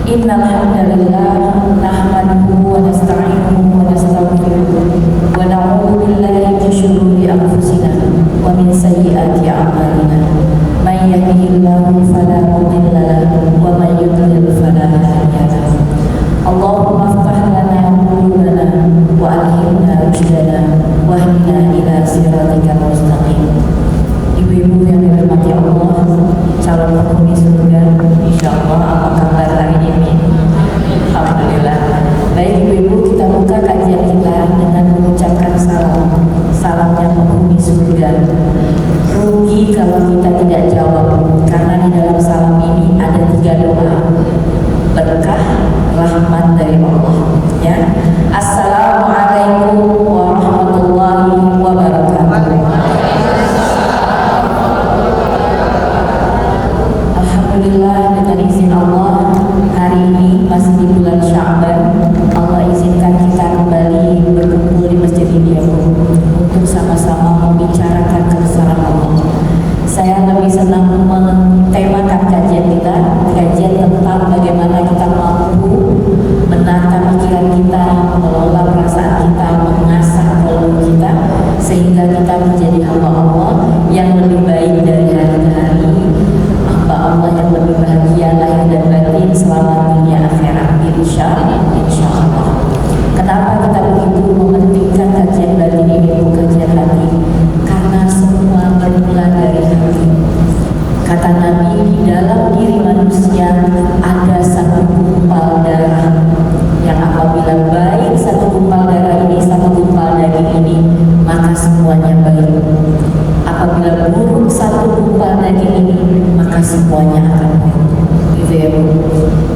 Innal hamdalillah nahmaduhu wa nasta'inuhu wa nastaghfiruh wa na'udzu billahi min shururi anfusina wa min sayyiati a'malina. May yahdihillahu fala mudilla lahu wa may yudlil fala hadiya lahu. Allahumma iftah lana qulubana wa alhimna rushdana wahdina ila siratikal mustaqim. Ibu-ibu yang dirahmati Allah, calon penghuni surga, insyaallah. Apa kabar hari ini? Alhamdulillah. Baik ibu-ibu, kita buka kajian kita dengan mengucapkan salamnya penghuni surga. Rugi kalau kita tidak jawab, karena di dalam salam ini ada 3 doa berkah rahmat dari Allah. Ya, Assalamualaikum warahmatullahi wabarakatuh. Alhamdulillah, dengan izin Allah, hari ini masih di bulan Sya'ban. Allah izinkan kita kembali berkumpul di masjid ini untuk sama-sama membicarakan kebesaran Allah. Saya lebih senang mentemakan kajian kita, kajian tentang bagaimana kita mampu menata pikiran kita, mengelola perasaan kita, mengasah kolom kita, sehingga kita menjadi hamba Allah yang lebih baik dari hari ke hari, hamba Allah yang lebih bahagia lahir dan batin selama dunia akhirat, insyaallah. Kenapa kita begitu mementingkan kajian batin ini, bukan kajian hati? Karena semua bermula dari hati. Kata Nabi, di dalam diri manusia ada satu gumpal darah yang apabila baik satu gumpal darah ini, satu gumpal daging ini, maka semuanya baik. Apabila buruk satu gumpal daging ini, maka semuanya akan baik. Gitu ya Bu.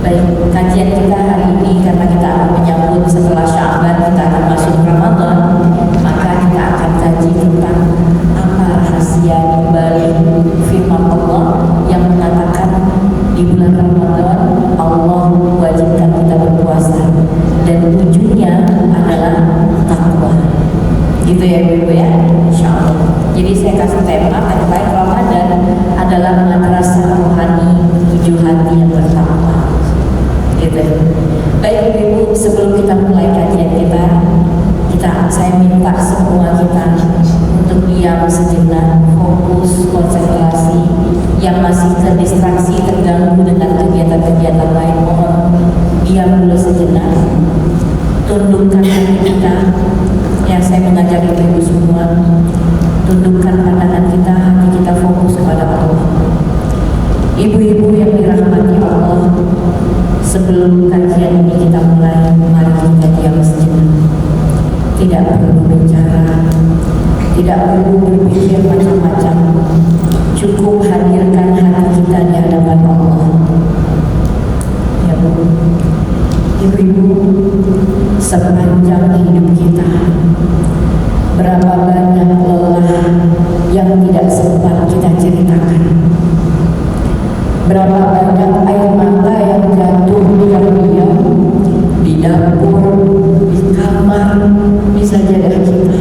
Baik, kajian kita hari ini karena kita akan menyambut setelah Sya'ban, kita akan masuk Ramadan, maka kita akan kaji tentang apa rahasia di balik firman Allah yang mengatakan di bulan Ramadan Allah wajibkan kita berpuasa dan ujungnya adalah takwa. Gitu ya Bu ya, insyaallah. Jadi saya kasih tema tagline Ramadan adalah madrasah rohani 7 hati yang bertakwa. Gitu. Baik Ibu, sebelum kita mulai kajian saya minta semua kita untuk diam sejenak, fokus, konsentrasi. Yang masih terdistraksi, terganggu dengan kegiatan-kegiatan lain, mohon diam dulu sejenak. Tundukkan hati kita. Yang saya mengajak ibu-ibu semua, tundukkan pandangan kita, hati kita fokus kepada Allah. Ibu-ibu yang dirahmati Allah, sebelum kajian ini kita mulai, mari kita diam sejenak. Tidak perlu bicara, tidak perlu berpikir macam-macam, cukup hadirkan hati kita di hadapan Allah. Ya Bu, ibu-ibu, sepanjang hidup kita, berapa banyak lelah yang tidak sempat kita ceritakan, berapa banyak air mata yang jatuh diam-diam di dapur, di kamar, di sajadah kita.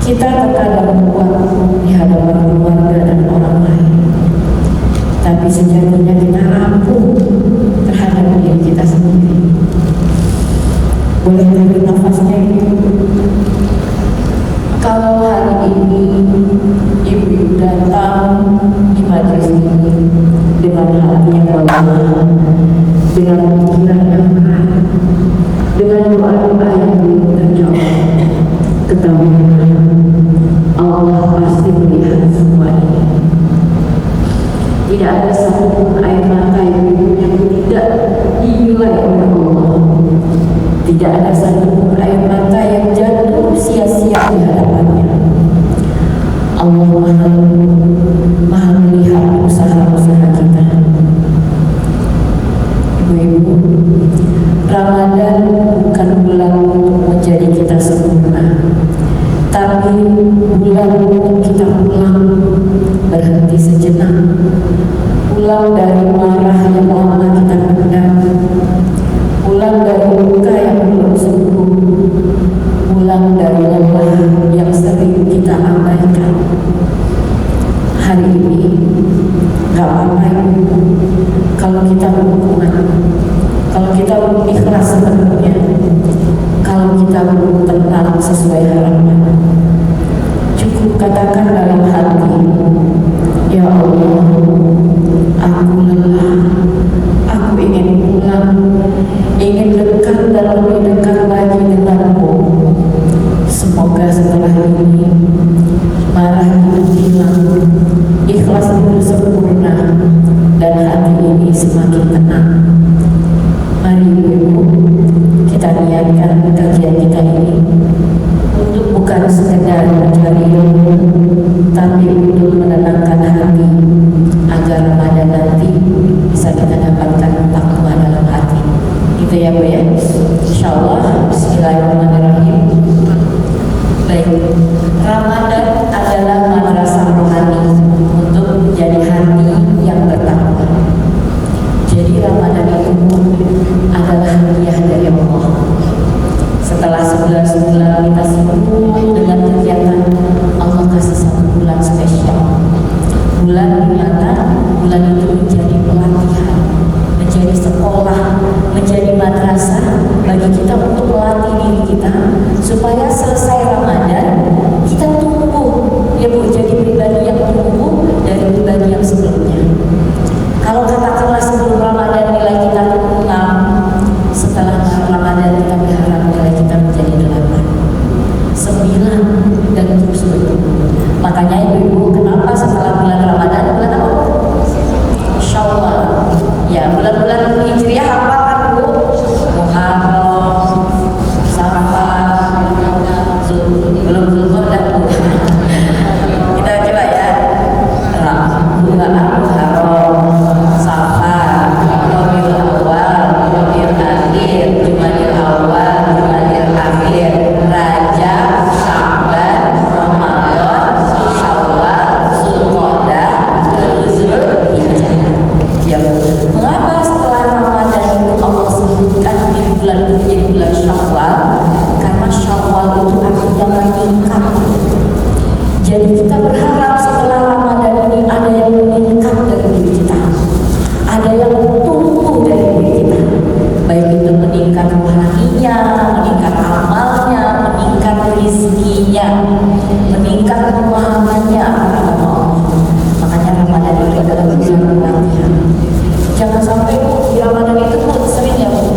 Kita terkadang kuat di hadapan keluarga dan orang lain, tapi sejatinya kita rapuh terhadap diri kita sendiri. Boleh tarik nafasnya Ibu. Kalau hari ini ibu datang di majelis ini dengan hati yang lelah, dengan pikiran yang berat, dengan doa-doa yang belum terjawab, ketahuilah Allah pasti melihat semua ini. Tidak ada satupun air mata ibu yang tidak dinilai oleh Allah. Tidak ada satupun air mata yang jatuh sia-sia di hadapannya. Allah Maha melihat usaha-usaha kita. Ibu-ibu, Ramadan bukan bulan untuk menjadi kita sempurna, tapi bulan untuk kita pulang, berhenti sejenak, pulang dari marah yang lama kita pendam, pulang dari luka yang belum sembuh, pulang dari lelah yang sering kita abaikan. Hari ini gak apa-apa kalau kita hukuman. Kalau kita belum ikhlas sepenuhnya, kalau kita belum tenang sesuai harapan, cukup katakan dalam hati, ya Allah, aku lelah, aku ingin pulang, ingin dekat dan lebih dekat lagi denganmu. Semoga setelah ini marah itu hilang, ikhlas itu sempurna, dan hati ini semakin tenang. Mari Ibu, kita niatkan kajian kita ini untuk bukan sekedar mencari ilmu, tapi untuk menenangkan hati agar pada nanti bisa kita dapatkan takwa dalam hati. Gitu ya Bu ya. Insyaallah. Bismillahirrahmanirrahim. Baik, Ramadan adalah madrasah rohani untuk menjadi hati yang bertakwa. Jadi Ramadan itu adalah hadiah dari Allah. Setelah 11 bulan kita sibuk dengan kegiatan, Allah kasih satu bulan spesial. Bulan di mana bulan itu menjadi pelatihan, menjadi sekolah, menjadi madrasah bagi kita untuk melatih diri kita supaya selesai Ramadan kita tumbuh, ya Bu, jadi pribadi yang tumbuh dari pribadi yang sebelumnya. Kalau katakanlah sebelum Ramadan nilai kita 6, setelah Ramadan kita berharap nilai kita menjadi 8, 9, dan terus bertumbuh. Makanya Ibu, kenapa setelah bulan Ramadan, bulan apa? Syawal. Ya, bulan-bulan Hijriah apa kan Bu? Muharram, Safar, belum Zulqa'dah Bu. Kita coba ya. Bulan Muharram, Safar, Rabiul Awal, Rabiul Akhir, Jumadil Awal, Jumadil Akhir, Rajab, Sya'ban, Ramadan, Syawal, Zulqa'dah, Zulhijjah. Ya, mengapa setelah Ramadan itu Allah sebutkan di bulan itu menjadi bulan Syawal? Karena Syawal itu artinya meningkat. Jadi kita berharap setelah Ramadan ini ada yang meningkat dari diri kita, ada yang tumbuh dari diri kita, baik itu meningkat rohaninya, meningkat amalnya, meningkat rezekinya, meningkat pemahamannya akan agama Allah. Makanya Ramadan itu adalah bulan pelatihan. Jangan sampai Bu, di Ramadan itu Bu, sering ya Bu,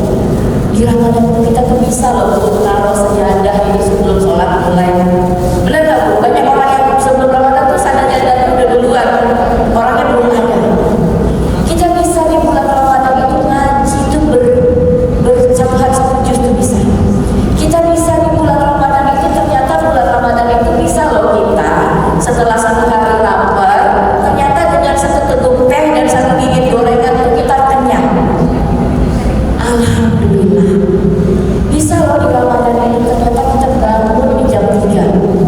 di Ramadan itu kita tuh bisa loh Bu, taruh sejadah ini sebelum sholat mulai. Benar gak Bu? Banyak orang yang sebelum Ramadan tuh sajadahnya udah duluan, orangnya belum ada. Kita bisa di bulan Ramadan itu ngaji itu berjamaah 1 juz itu bisa. Kita bisa di bulan Ramadan itu, ternyata bulan Ramadan itu bisa loh kita setelah 1 hari lapar, ternyata dengan 1 teguk teh dan 1 gigit gorengan itu kita kenyang. Alhamdulillah. Bisa loh di Ramadan ini ternyata kita bangun di jam 3.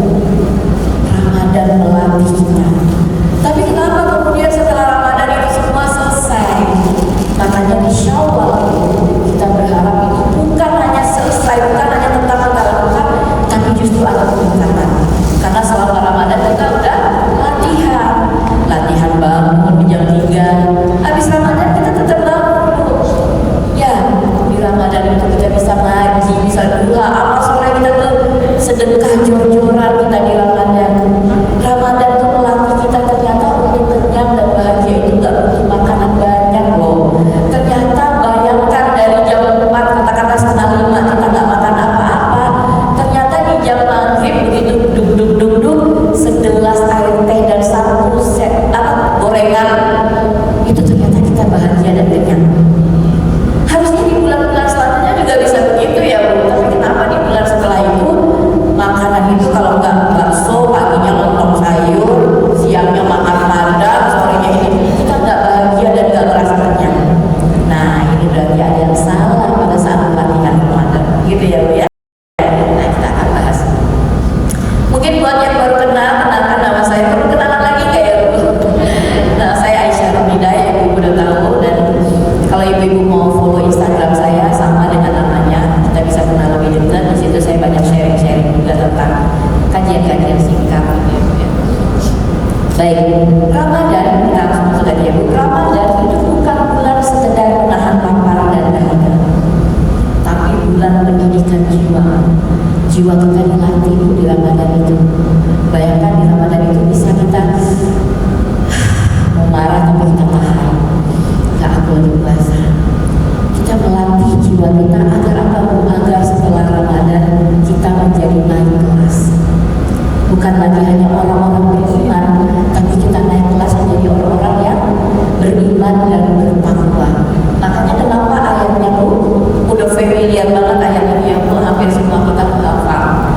jiwa kita dilatih di Ramadan itu. Bayangkan di Ramadan itu bisa kita mau marah tapi kita tahan, nggak boleh puasa. Kita melatih jiwa kita agar apa Bu? Agar setelah Ramadan kita menjadi naik kelas. Bukan lagi hanya orang-orang beriman, tapi kita naik kelas menjadi orang-orang yang beriman dan bertakwa. Makanya kenapa ayatnya Bu udah familiar banget ayatnya Bu, hampir semua kita hafal.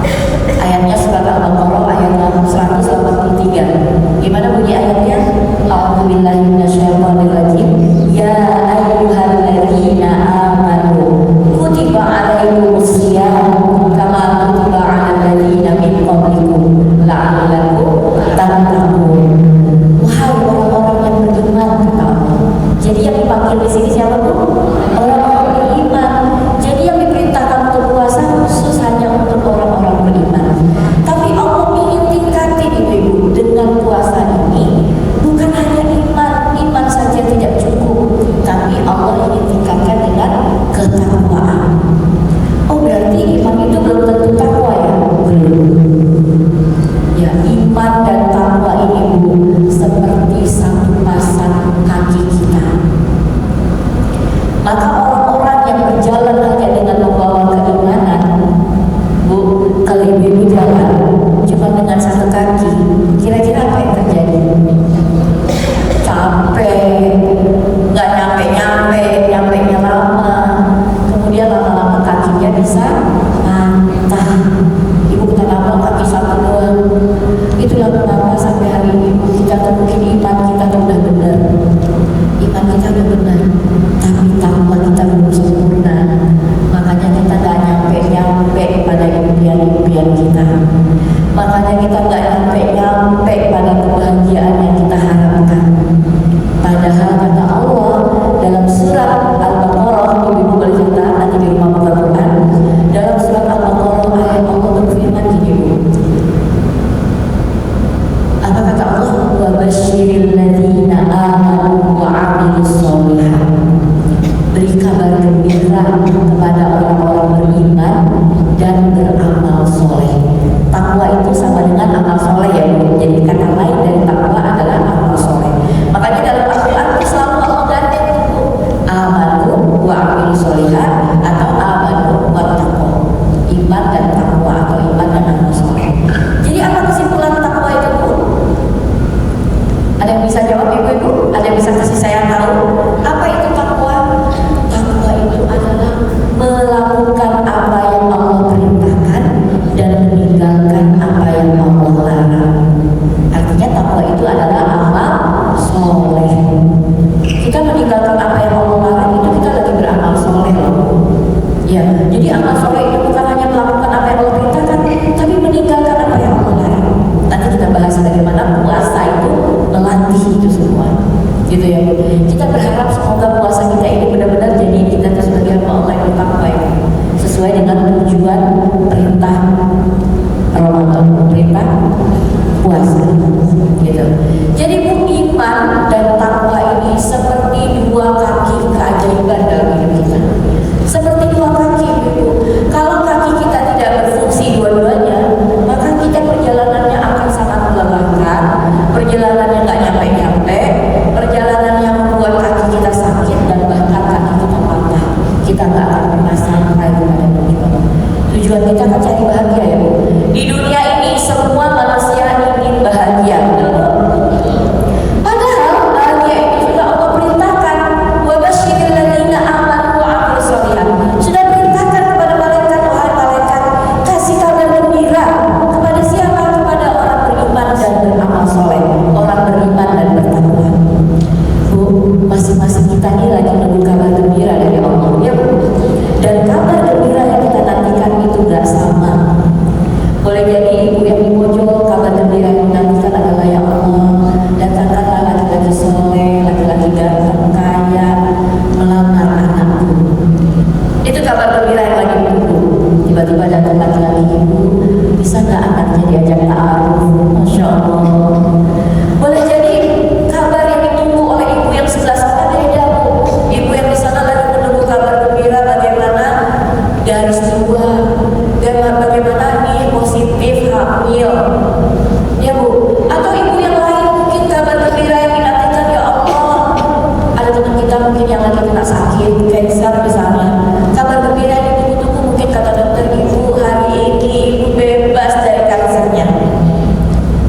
kena sakit, cancer misalnya. Kabar gembira yang ditunggu-tunggu mungkin kata dokter, ibu hari ini ibu bebas dari kansernya.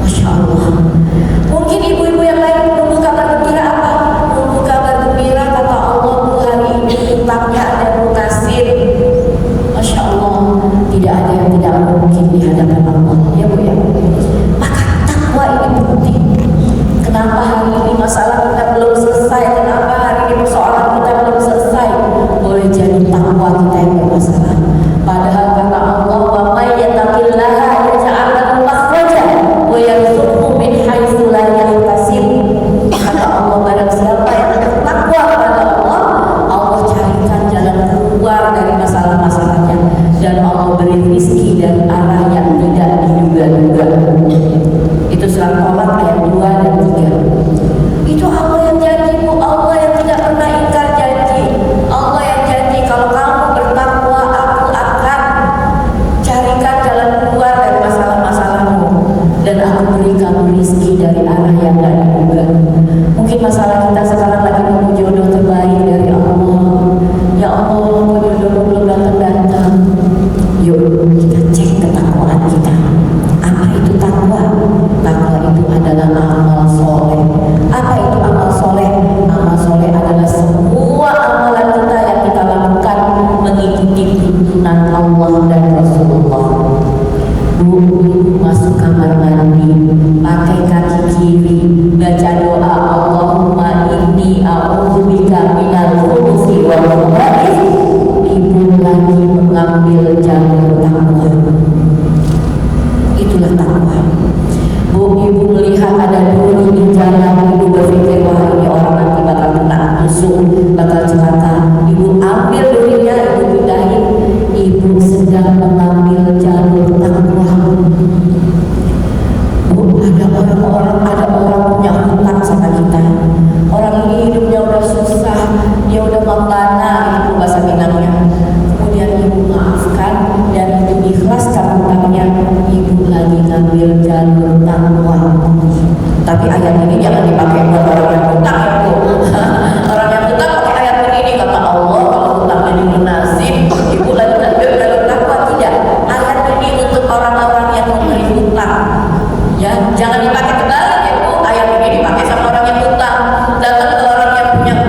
Masya Allah. Mungkin ibu-ibu yang lain menunggu kabar gembira apa? Menunggu kabar gembira kata Allah, bu hari ini utangnya ada lunasin. Masya Allah, tidak ada yang tidak mungkin di hadapan Allah, ya bu ya. Maka takwa ini penting. Kenapa hari ini masalah kita belum selesai? Kenapa hari ini persoalan kita belum selesai? Boleh jadi takwa kita yang bermasalah. Padahal kata Allah, wa may yattaqillaha yaj'al lahu makhraja wa yarzuqhu min haitsu la yahtasib. Kata Allah, barang siapa yang bertakwa kepada Allah, Allah carikan jalan keluar dari masalah-masalahnya dan Allah beri rezeki dari arah yang tidak diduga-duga. Itu surat Tolak ayat 2 dan 3. Itu Allah yang janji, bu. Allah yang tidak pernah ingkar janji. Allah yang janji kalau kamu bertakwa, aku akan carikan jalan keluar dari masalah-masalahmu dan aku beri kamu rezeki dari arah yang tidak diduga. Mungkin masalah kita sekarang lagi nunggu jodoh terbaik dari Allah. Ya Allah, kok jodoh belum datang-datang? Yuk kita cek ketakwaan kita. Apa itu takwa? Takwa itu adalah amal soleh. Apa itu amal soleh? Amal soleh adalah semua amalan kita yang kita lakukan mengikuti tuntunan Allah dan Rasulullah. Bu, masuk kamar mandi, pakai kaki kiri, baca doa Allahumma inni a'udzubika minal khubuthi wal khaba'ith. Ibu lagi mengambil jalur takwa. Itulah takwa. Bu, ibu melihat ada duri di jalan, ibu berpikir wah ini orang nanti bakal kena tusuk, bakal celaka. Ibu ambil durinya, ibu pindahin. Ibu sedang mengambil jalur takwa. Bu, ada orang punya hutang sama kita. Orang ini hidupnya udah susah, dia udah membana, itu bahasa Minangnya. Kemudian ibu maafkan dan ibu ikhlaskan hutangnya. Ibu lagi ngambil jalur takwa. Tapi ayat ini jangan dipakai buat orang yang hutang ya bu. Orang yang hutang pakai ayat ini, kata Allah kalau hutangnya dilunasin, ibu lagi ngambil jalur takwa. Tidak, ayat ini untuk orang-orang yang memberi hutang. Ya, jangan dipakai kebalik ya bu. Ayat ini dipakai sama orang yang hutang. Datang ke orang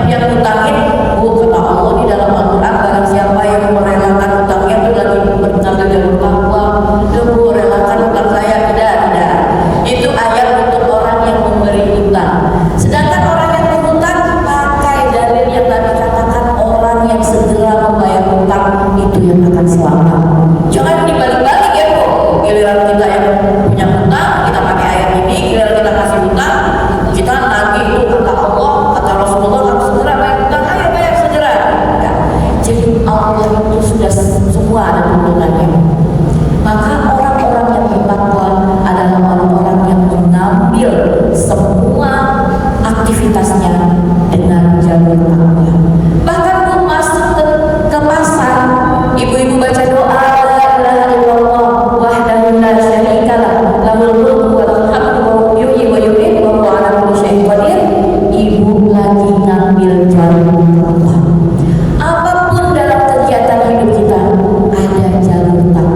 yang hutangin, bu, kata Allah di dalam Al-Quran, barang siapa yang merelakan hutangnya itu lagi mengambil jalur takwa. Bu, relakan hutang saya. Tidak. Itu ayat untuk orang yang memberi hutang. Sedangkan orang yang berhutang pakai dalil yang tadi katakan, orang yang segera membayar hutang itu yang akan selamat. Jangan dibalik-balik ya bu. Giliran kita yang punya hutang, kita pakai ayat ini. Giliran kita kasih hutang, kita nagih itu kata Allah, kata Rasulullah harus segera bayar hutang. Ayo bayar segera. Enggak. Jadi Allah itu sudah semua ada tuntunannya. Maka orang-orang yang bertakwa adalah orang-orang yang mengambil semua aktivitasnya dengan jalur takwa. Bahkan bu, masuk ke pasar, ibu-ibu baca doa la ilaha illallah wahdahu la syarikalah lahul mulku wa lahul hamdu wa huwa yuhyi wa yumiitu wa huwa ala kulli syai'in qadir. Ibu lagi ngambil jalur takwa. Apapun dalam kegiatan hidup kita ada jalur takwa.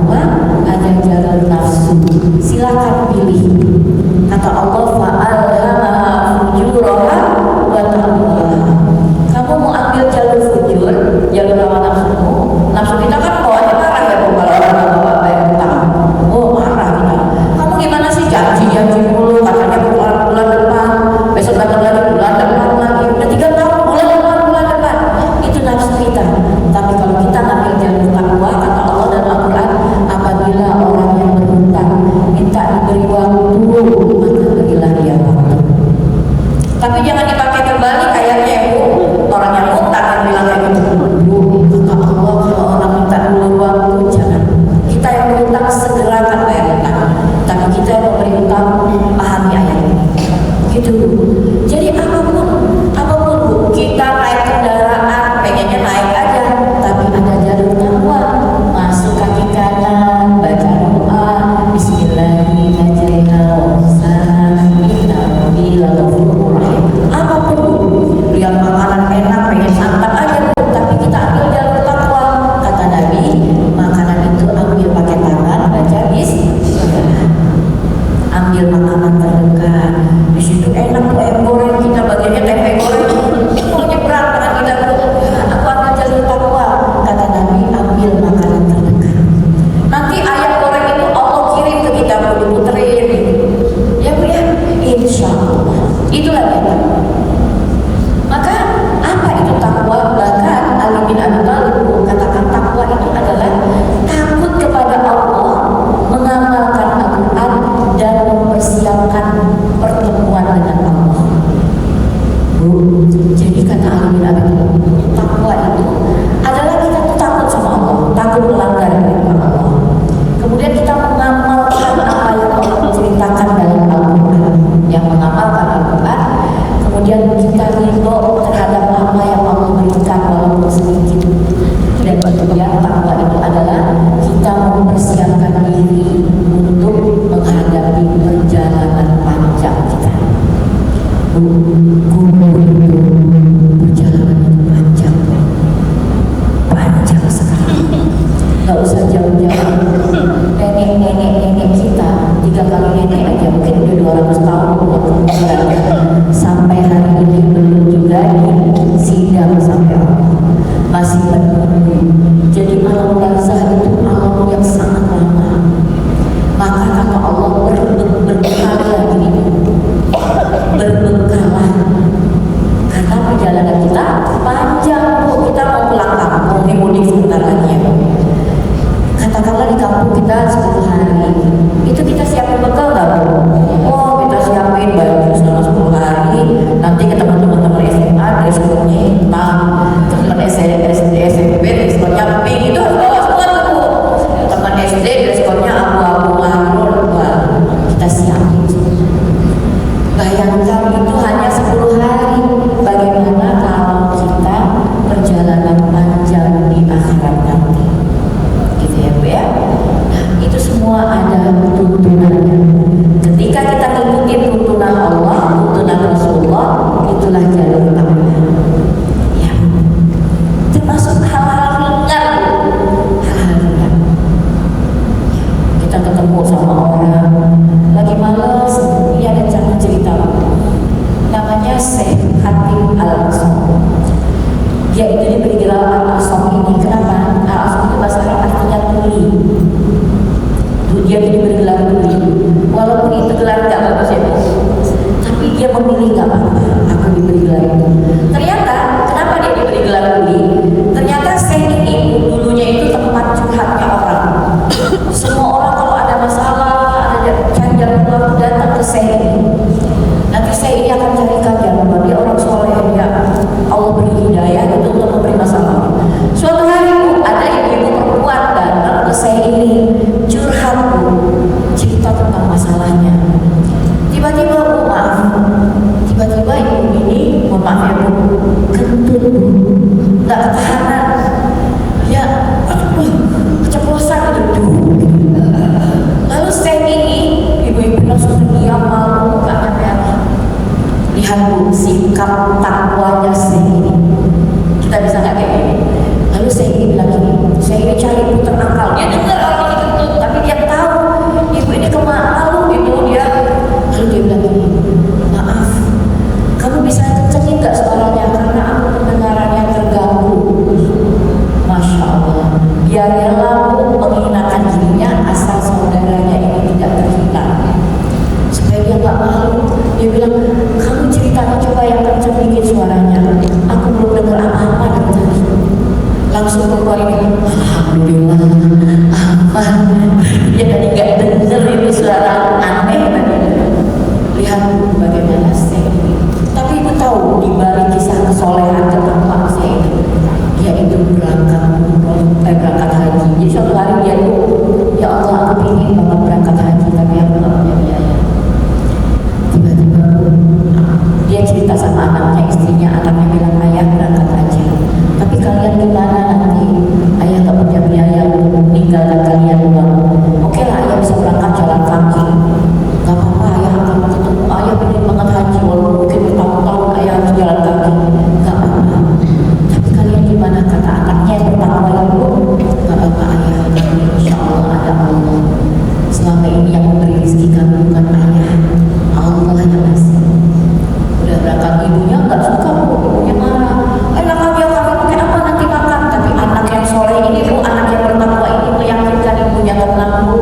keceplosan gitu. Lalu saya ini ibu-ibu langsung terdiam malu mukanya merah. Lihat Bu, sikap takwanya saya ini. Kita bisa nggak kayak gini? Lalu saya ini bilang gini, saya ini cari puter akal. Dia dengar orang ini kentut, tapi dia tahu ibu ini kemalu gitu dia. Lalu dia bilang gini, maaf, kamu bisa kencengin nggak suaranya karena aku pendengarannya terganggu. Masya Allah, dia rela menghinakan dirinya asal saudaranya ini tidak terhina. Supaya dia nggak malu, dia bilang, kamu ceritanya coba yang kenceng dikit suaranya. Aku belum dengar apa-apa dari tadi. Langsung keluar ini, alhamdulillah, aman. Dia tadi nggak dengar ini suara aneh tadi. Lihat bagaimana saya ini. Tapi ibu tahu di balik kisah kesolehan tentang saya itu, dia itu berangkat haji. Jadi suatu hari dia tuh, ya Allah aku ingin banget berangkat haji, tapi aku nggak punya biaya. Tiba-tiba dia cerita sama anaknya, istrinya, anaknya bilang, ayah berangkat aja. Tapi kalian gimana nanti? Ayah nggak punya biaya untuk meninggalkan kalian uang. Oke lah, ayah bisa berangkat jalan kaki. Gak apa-apa, ayah akan ketemu. Ayah pengen banget haji, walaupun mungkin bertahun-tahun ayah harus jalan kaki. Gak apa-apa. Tapi kalian gimana? Kata anaknya yang pertama itu, gak apa-apa ayah, kami insya Allah ada Allah. Selama ini yang memberi rezeki kami bukan ayah, Allah yang ngasih. Udah berangkat ibunya nggak suka, ibunya marah. Enak aja kami pakai apa nanti makan. Tapi anak yang soleh ini Bu, anak yang bertakwa ini meyakinkan ibunya, tenang Bu,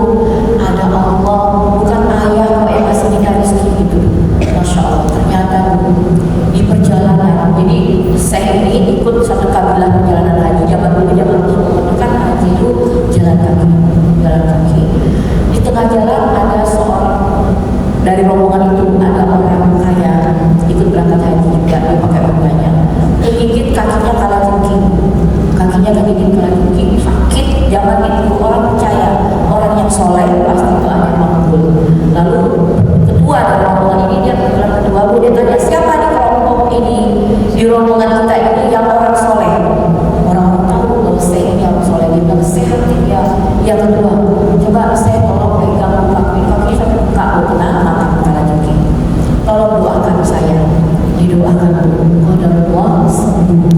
ada Allah, bukan ayah kok yang ngasih kita rezeki gitu. Masya Allah, ternyata Bu, di perjalanan. Jadi saya ini ikut satu kabilah perjalanan haji. Zaman dulu kan haji itu jalan kaki. Di tengah jalan ada seorang dari rombongan itu, ada orang kaya ikut berangkat haji juga, dia pakai uang banyak. Kegigit kakinya kalajengking, sakit. Zaman itu orang percaya orang yang soleh pasti doanya makbul. Lalu ketua dari rombongan ini, dia bilang ketua Bu, dia tanya siapa di kelompok ini, di rombongan kita ini yang orang soleh. Orang-orang tahu bahwa saya ini orang soleh. Dia bilang sehat ya. Yang kedua, coba saya tolong pegang kaki sampai buka kena makan kalajengking. Tolong doakan saya, didoakan Allah sembuh.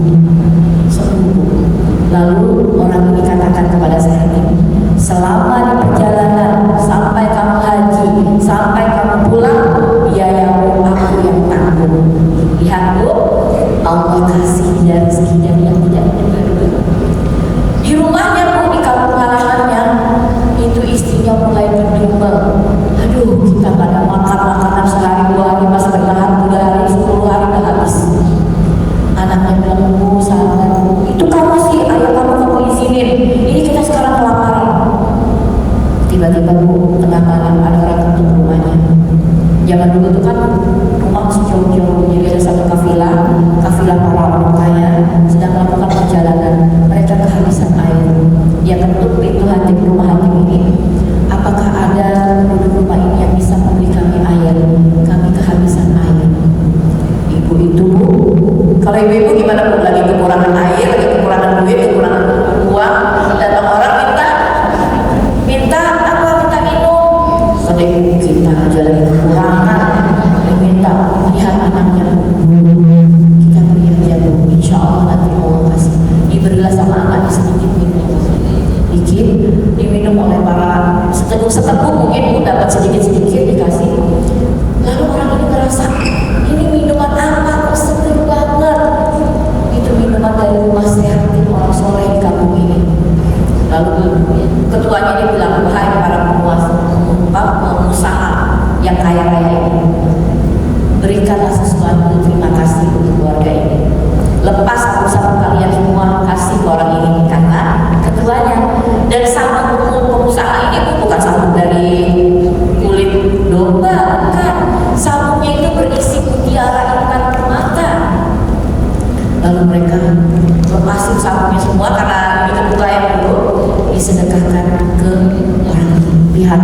Lalu orang ini katakan kepada saya ini, selama di perjalanan sampai kamu haji, sampai kamu pulang, biayamu aku yang tanggung. Lihat Bu, Allah kasih dia rezekinya yang tidak diduga-duga. Di rumahnya Bu, di kampung halamannya, itu istrinya mulai berdumel. Aduh, kita gak ada makan makanan sehari 2 hari, masih bertahan 3 hari, 10 hari udah habis. Anaknya bilang, Bu, sabar Bu, itu kamu sih, ayah kamu izinin, ini kita sekarang kelaparan. Tiba-tiba Bu, tengah malam ada orang ketuk rumahnya. Zaman dulu itu kan rumah masih jauh-jauh, jadi ada satu kafilah para orang kaya sedang melakukan perjalanan. Mereka kehabisan air. Dia ketuk pintu rumah hakim ini. Apakah ada penduduk rumah ini yang bisa memberi kami air? Kami kehabisan air. Ibu itu Bu, kalau ibu-ibu gimana Bu? Lagi kekurangan air, lagi kekurangan duit, kekurangan uang, datang orang minta apa? Minta minum. Sedih kita aja lagi kekurangan, minta. Lihat anaknya, kita beri aja Bu, insya Allah nanti Allah kasih. Diberilah sama anaknya sedikit minum, dikit diminum oleh para seteguk mungkin Bu, dapat sedikit dikasih. Lalu orang ini merasa, ini minuman apa kok seger banget? Itu minuman dari rumah sehatin orang soleh di kampung ini. Lalu ketuanya dia bilang, hai para pengusaha yang kaya-kaya ini, berikanlah sesuatu terima kasih untuk keluarga ini. Lepas sabun kalian semua, kasih ke orang ini, kata ketuanya. Dan sabun pengusaha ini bukan sabun dari kulit domba, bukan. Sabunnya itu berisi mutiara ikan permata. Lalu mereka lepasin sabunnya semua karena itu buka yang dulu, disedekahkan ke orang ini. Lihat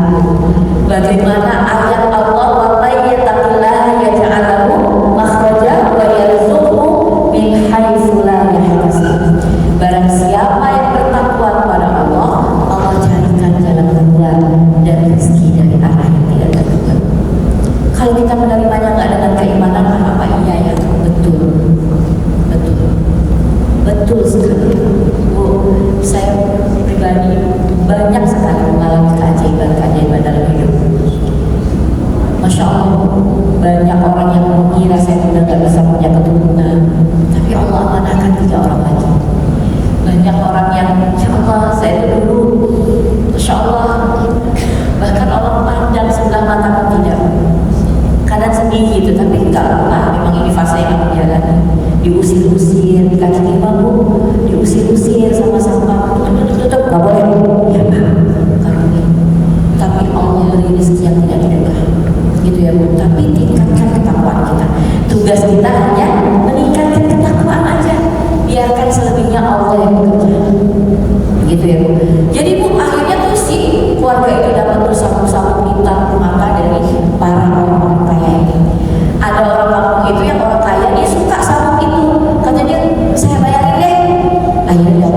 bagaimana ayat Allah, wa may yattaqillaha yaj'al lahu makhraja wa yarzuqhu min haitsu la yahtasib. Barang siapa yang bertakwa kepada Allah, diusir sama sampah, tutup, nggak boleh. Ya kami, tapi Allah beri rezeki yang tidak terduga, gitu ya Bu. Tapi tingkatkan ketakwaan kita. Tugas kita hanya meningkatkan ketakwaan aja. Biarkan selebihnya Allah yang bekerja, gitu ya Bu. Jadi Bu, akhirnya tuh si keluarga itu dapat bersama-sama minta makan dari para orang-orang kaya ini. Ada orang kampung itu yang orang kaya, dia suka sabuk itu, katanya dia saya bayarin deh. Akhirnya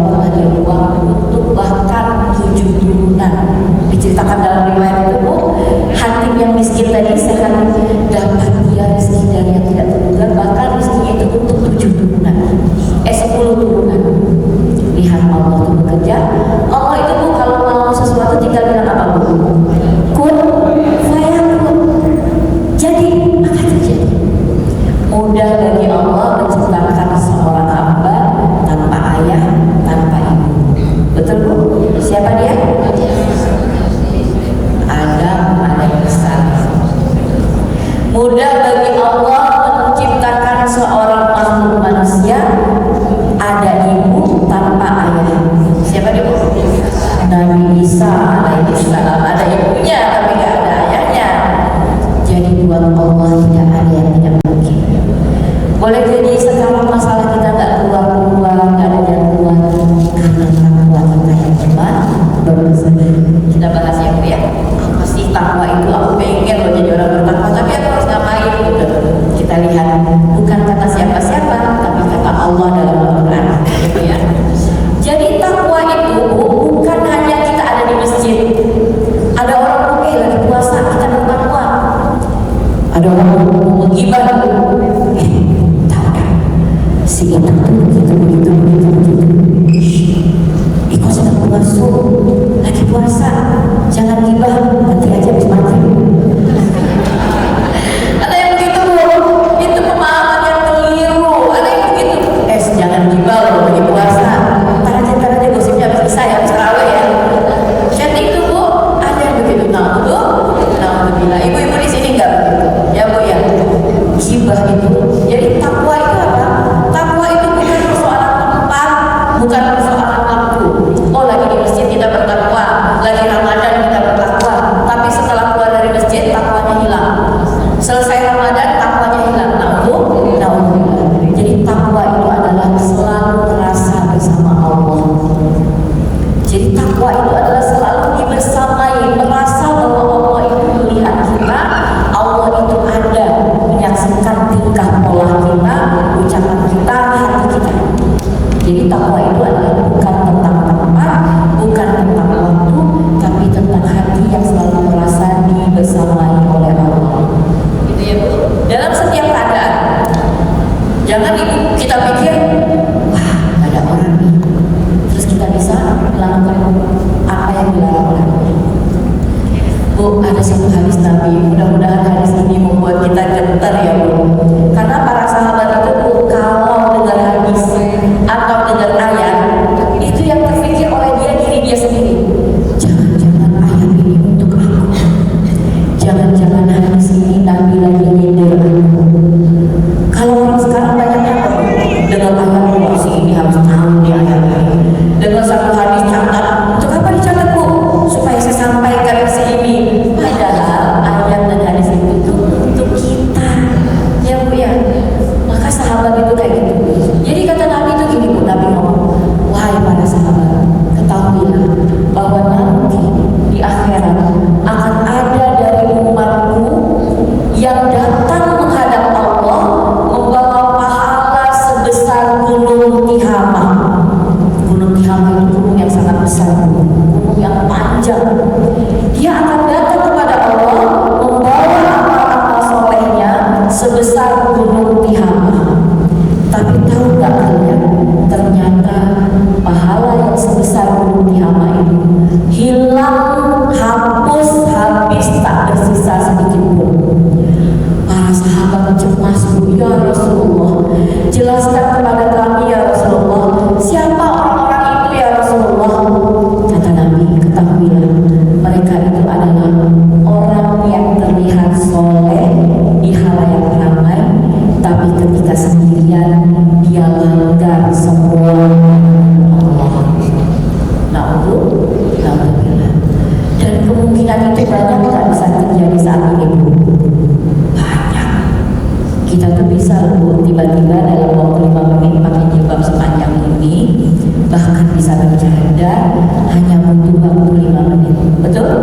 bisa bercanda hanya butuh waktu 5 menit, betul?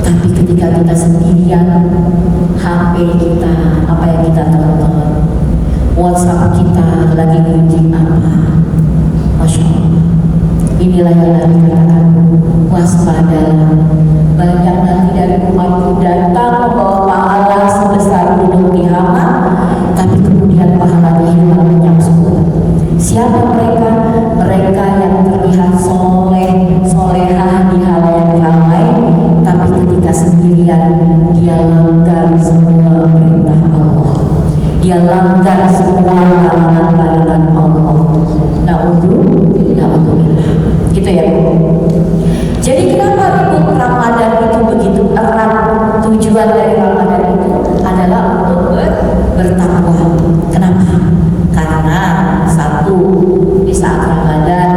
Tapi ketika kita sendirian, HP kita, apa yang kita tonton, WhatsApp kita lagi kunjung apa, Masya Allah. Inilah yang Nabi katakan, waspadalah, banyak nanti dari umatku datang membawa pahala sebesar gunung Tihamah, tapi kemudian pahalanya hilang lenyap semua. Siapa mereka? Mereka yang terlihat soleh, solehah di halayak ramai, tapi ketika sendirian dia langgar semua perintah Allah, dia langgar semua larangan-larangan Allah. Na'udzubillah. Gitu ya Bu. Jadi kenapa Ibu Ramadan itu begitu erat? Tujuan dari Ramadan itu adalah untuk bertakwa. Kenapa? Karena satu, di saat Ramadan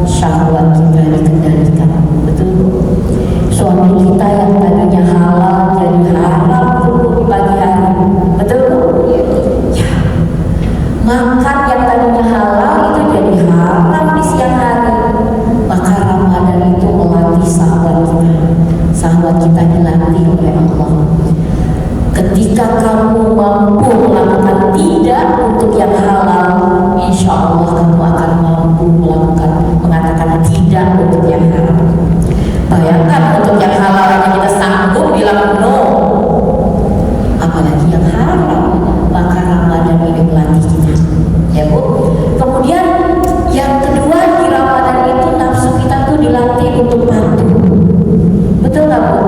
syahwat kita dikendalikan. Betul Bu? Suami kita yang tadinya halal jadi haram dulu di pagi hari. Betul Bu? Ya. Makan yang tadinya halal itu jadi haram di siang hari. Maka Ramadan itu melatih sahabat kita. Sahabat kita dilatih oleh Allah. Ketika kamu mampu melakukan tidak untuk yang halal, insya Allah kamu akan mampu mengatakan tidak untuk yang haram. Bayangkan untuk yang halal kita sanggup bilang no, apalagi yang haram. Maka Ramadan ini melatih kita, ya Bu. Kemudian yang kedua, di Ramadan itu nafsu kita tuh dilatih untuk patuh. Betul nggak Bu?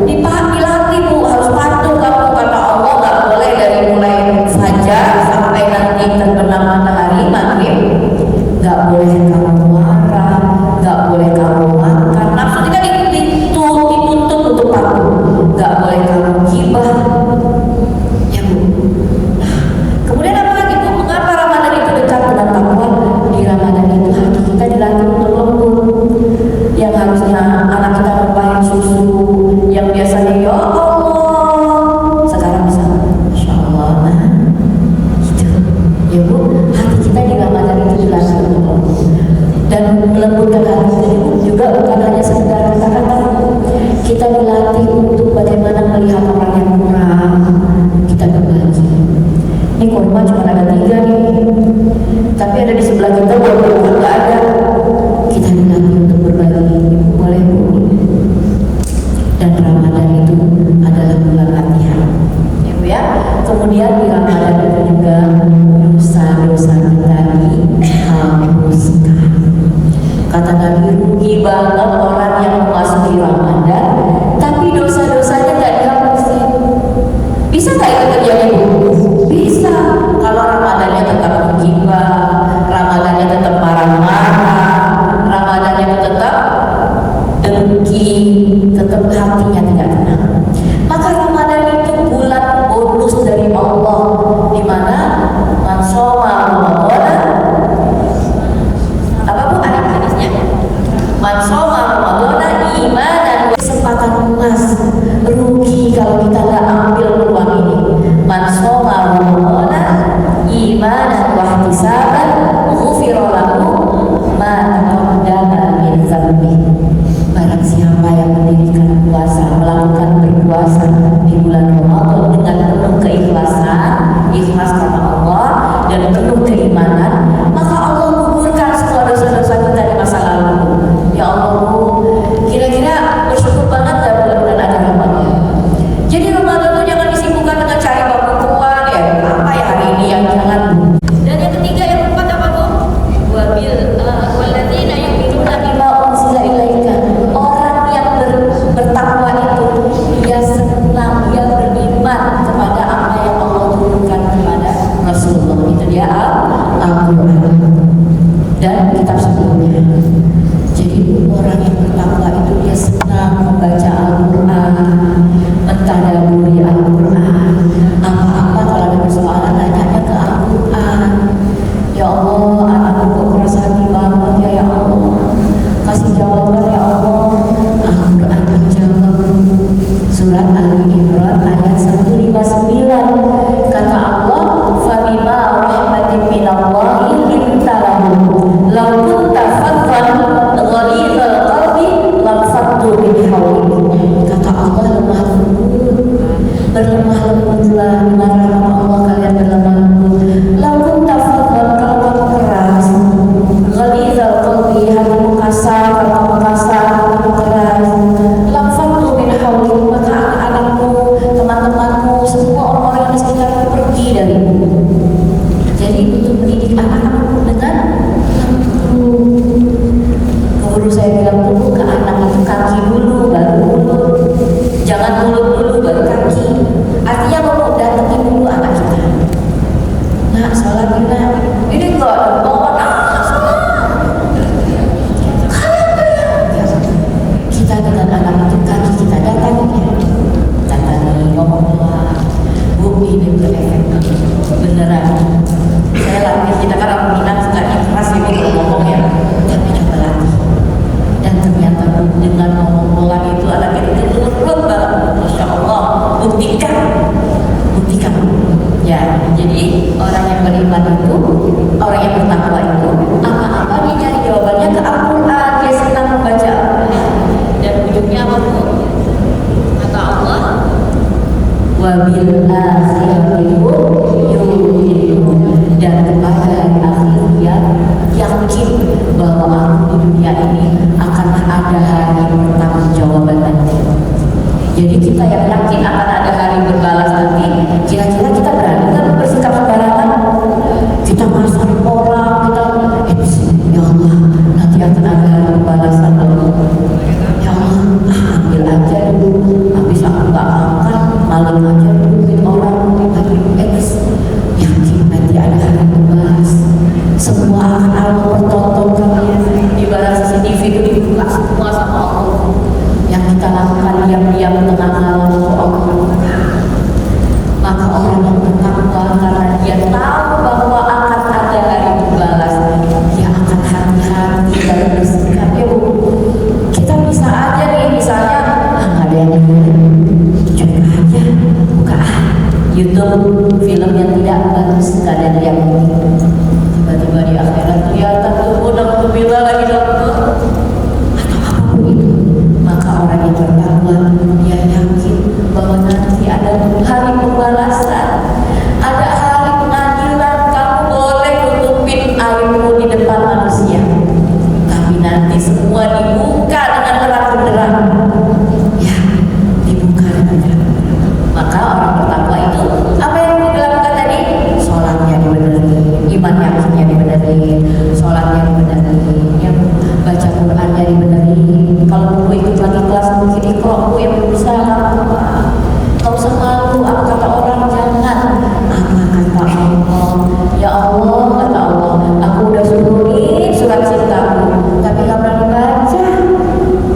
Dilatih Bu, harus patuh kamu kata Allah, nggak boleh dari mulai fajar sampai nanti terbenam matahari maghrib, nggak boleh kamu marah, nggak boleh kamu makan. Nafsu kita dituntut untuk patuh, nggak boleh kamu gibah, ya Bu. Kemudian apa lagi Bu? Mengapa Ramadan itu dekat dengan takwa? Di Ramadan itu hati kita dilatih untuk lembut. Yang harusnya anak kita numpahin susu, yang biasanya ya Allah, sekarang bisa Masya Allah, nah gitu ya Bu. Hati kita di Ramadan itu dilatih untuk lembut. Dan melembutkan hati itu juga bukan hanya sekedar kata-kata. Kita dilatih untuk bagaimana melihat orang yang kurang, kita berbagi. Ini kurma cuma ada 3 nih, tapi ada di sebelah kita bukan nggak ada. Kita dilatih untuk berbagi, boleh Bu. Dan Ramadan itu adalah bulan latihan, ya Bu ya. Kemudian di Ramadan itu juga dosa-dosa kita dihapuskan. Kata Nabi, rugi banget orang yang memasuki Ramadan tapi dosa-dosanya nggak dihapusin. Bisa nggak itu terjadi Bu? Bisa. Kalau Ramadannya tetap menggibah, Ramadannya tetap marah-marah, Ramadannya tetap dengki, tetap hatinya tidak tenang. Maka Ramadan itu bulan bonus dari Allah, di mana man shoma Ramadan, apa Bu hadisnya? Man shoma Ramadan imanan, kesempatan emas. Rugi kalau kita nggak ambil peluang ini. Man shoma Ramadan imanan wa ihtisaban ghufira lahu ma taqaddama min dzambi. Barang siapa yang mendirikan puasa, melakukan berpuasa di bulan Ramadan dengan penuh keikhlasan, ikhlas karena Allah dan penuh keimanan, maka Allah gugurkan semua dosa-dosa kita di masa lalu. Ya Allah Bu, kira-kira bersyukur banget gak bulan-bulan ada Ramadan. Jadi Ramadan itu jangan disibukkan dengan cari bukuan ya, apa ya hari ini yang jangan Bu. Dan yang ketiga, yang keempat apa Bu? Walladzina yu'minuna bima unzila ilaika. Orang yang bertakwa itu dia senang, dia beriman kepada apa yang Allah turunkan kepada Rasulullah. Itu dia al lagi dokter atau apapun itu, maka orang yang bertakwa dia yakin bahwa nanti ada hari pembalasan, ada hari pengadilan. Kamu boleh tutupin aibmu di depan manusia, tapi nanti semua dibuka dengan terang benderang. Ya, dibuka dengan terang. Maka orang bertakwa itu apa yang dilakukan tadi? Sholatnya dibenerin, iman yakinnya dibenerin, sholatnya dibenerin, yang baca Qurannya dibenerin. Kalau buku ikut lagi kelas mungkin ikhlas yang berusaha nggak usah malu. Apa kata orang? Jangan. Apa kata Allah? Ya Allah, kata Allah, aku udah suruhin surat cintaku tapi nggak pernah dibaca.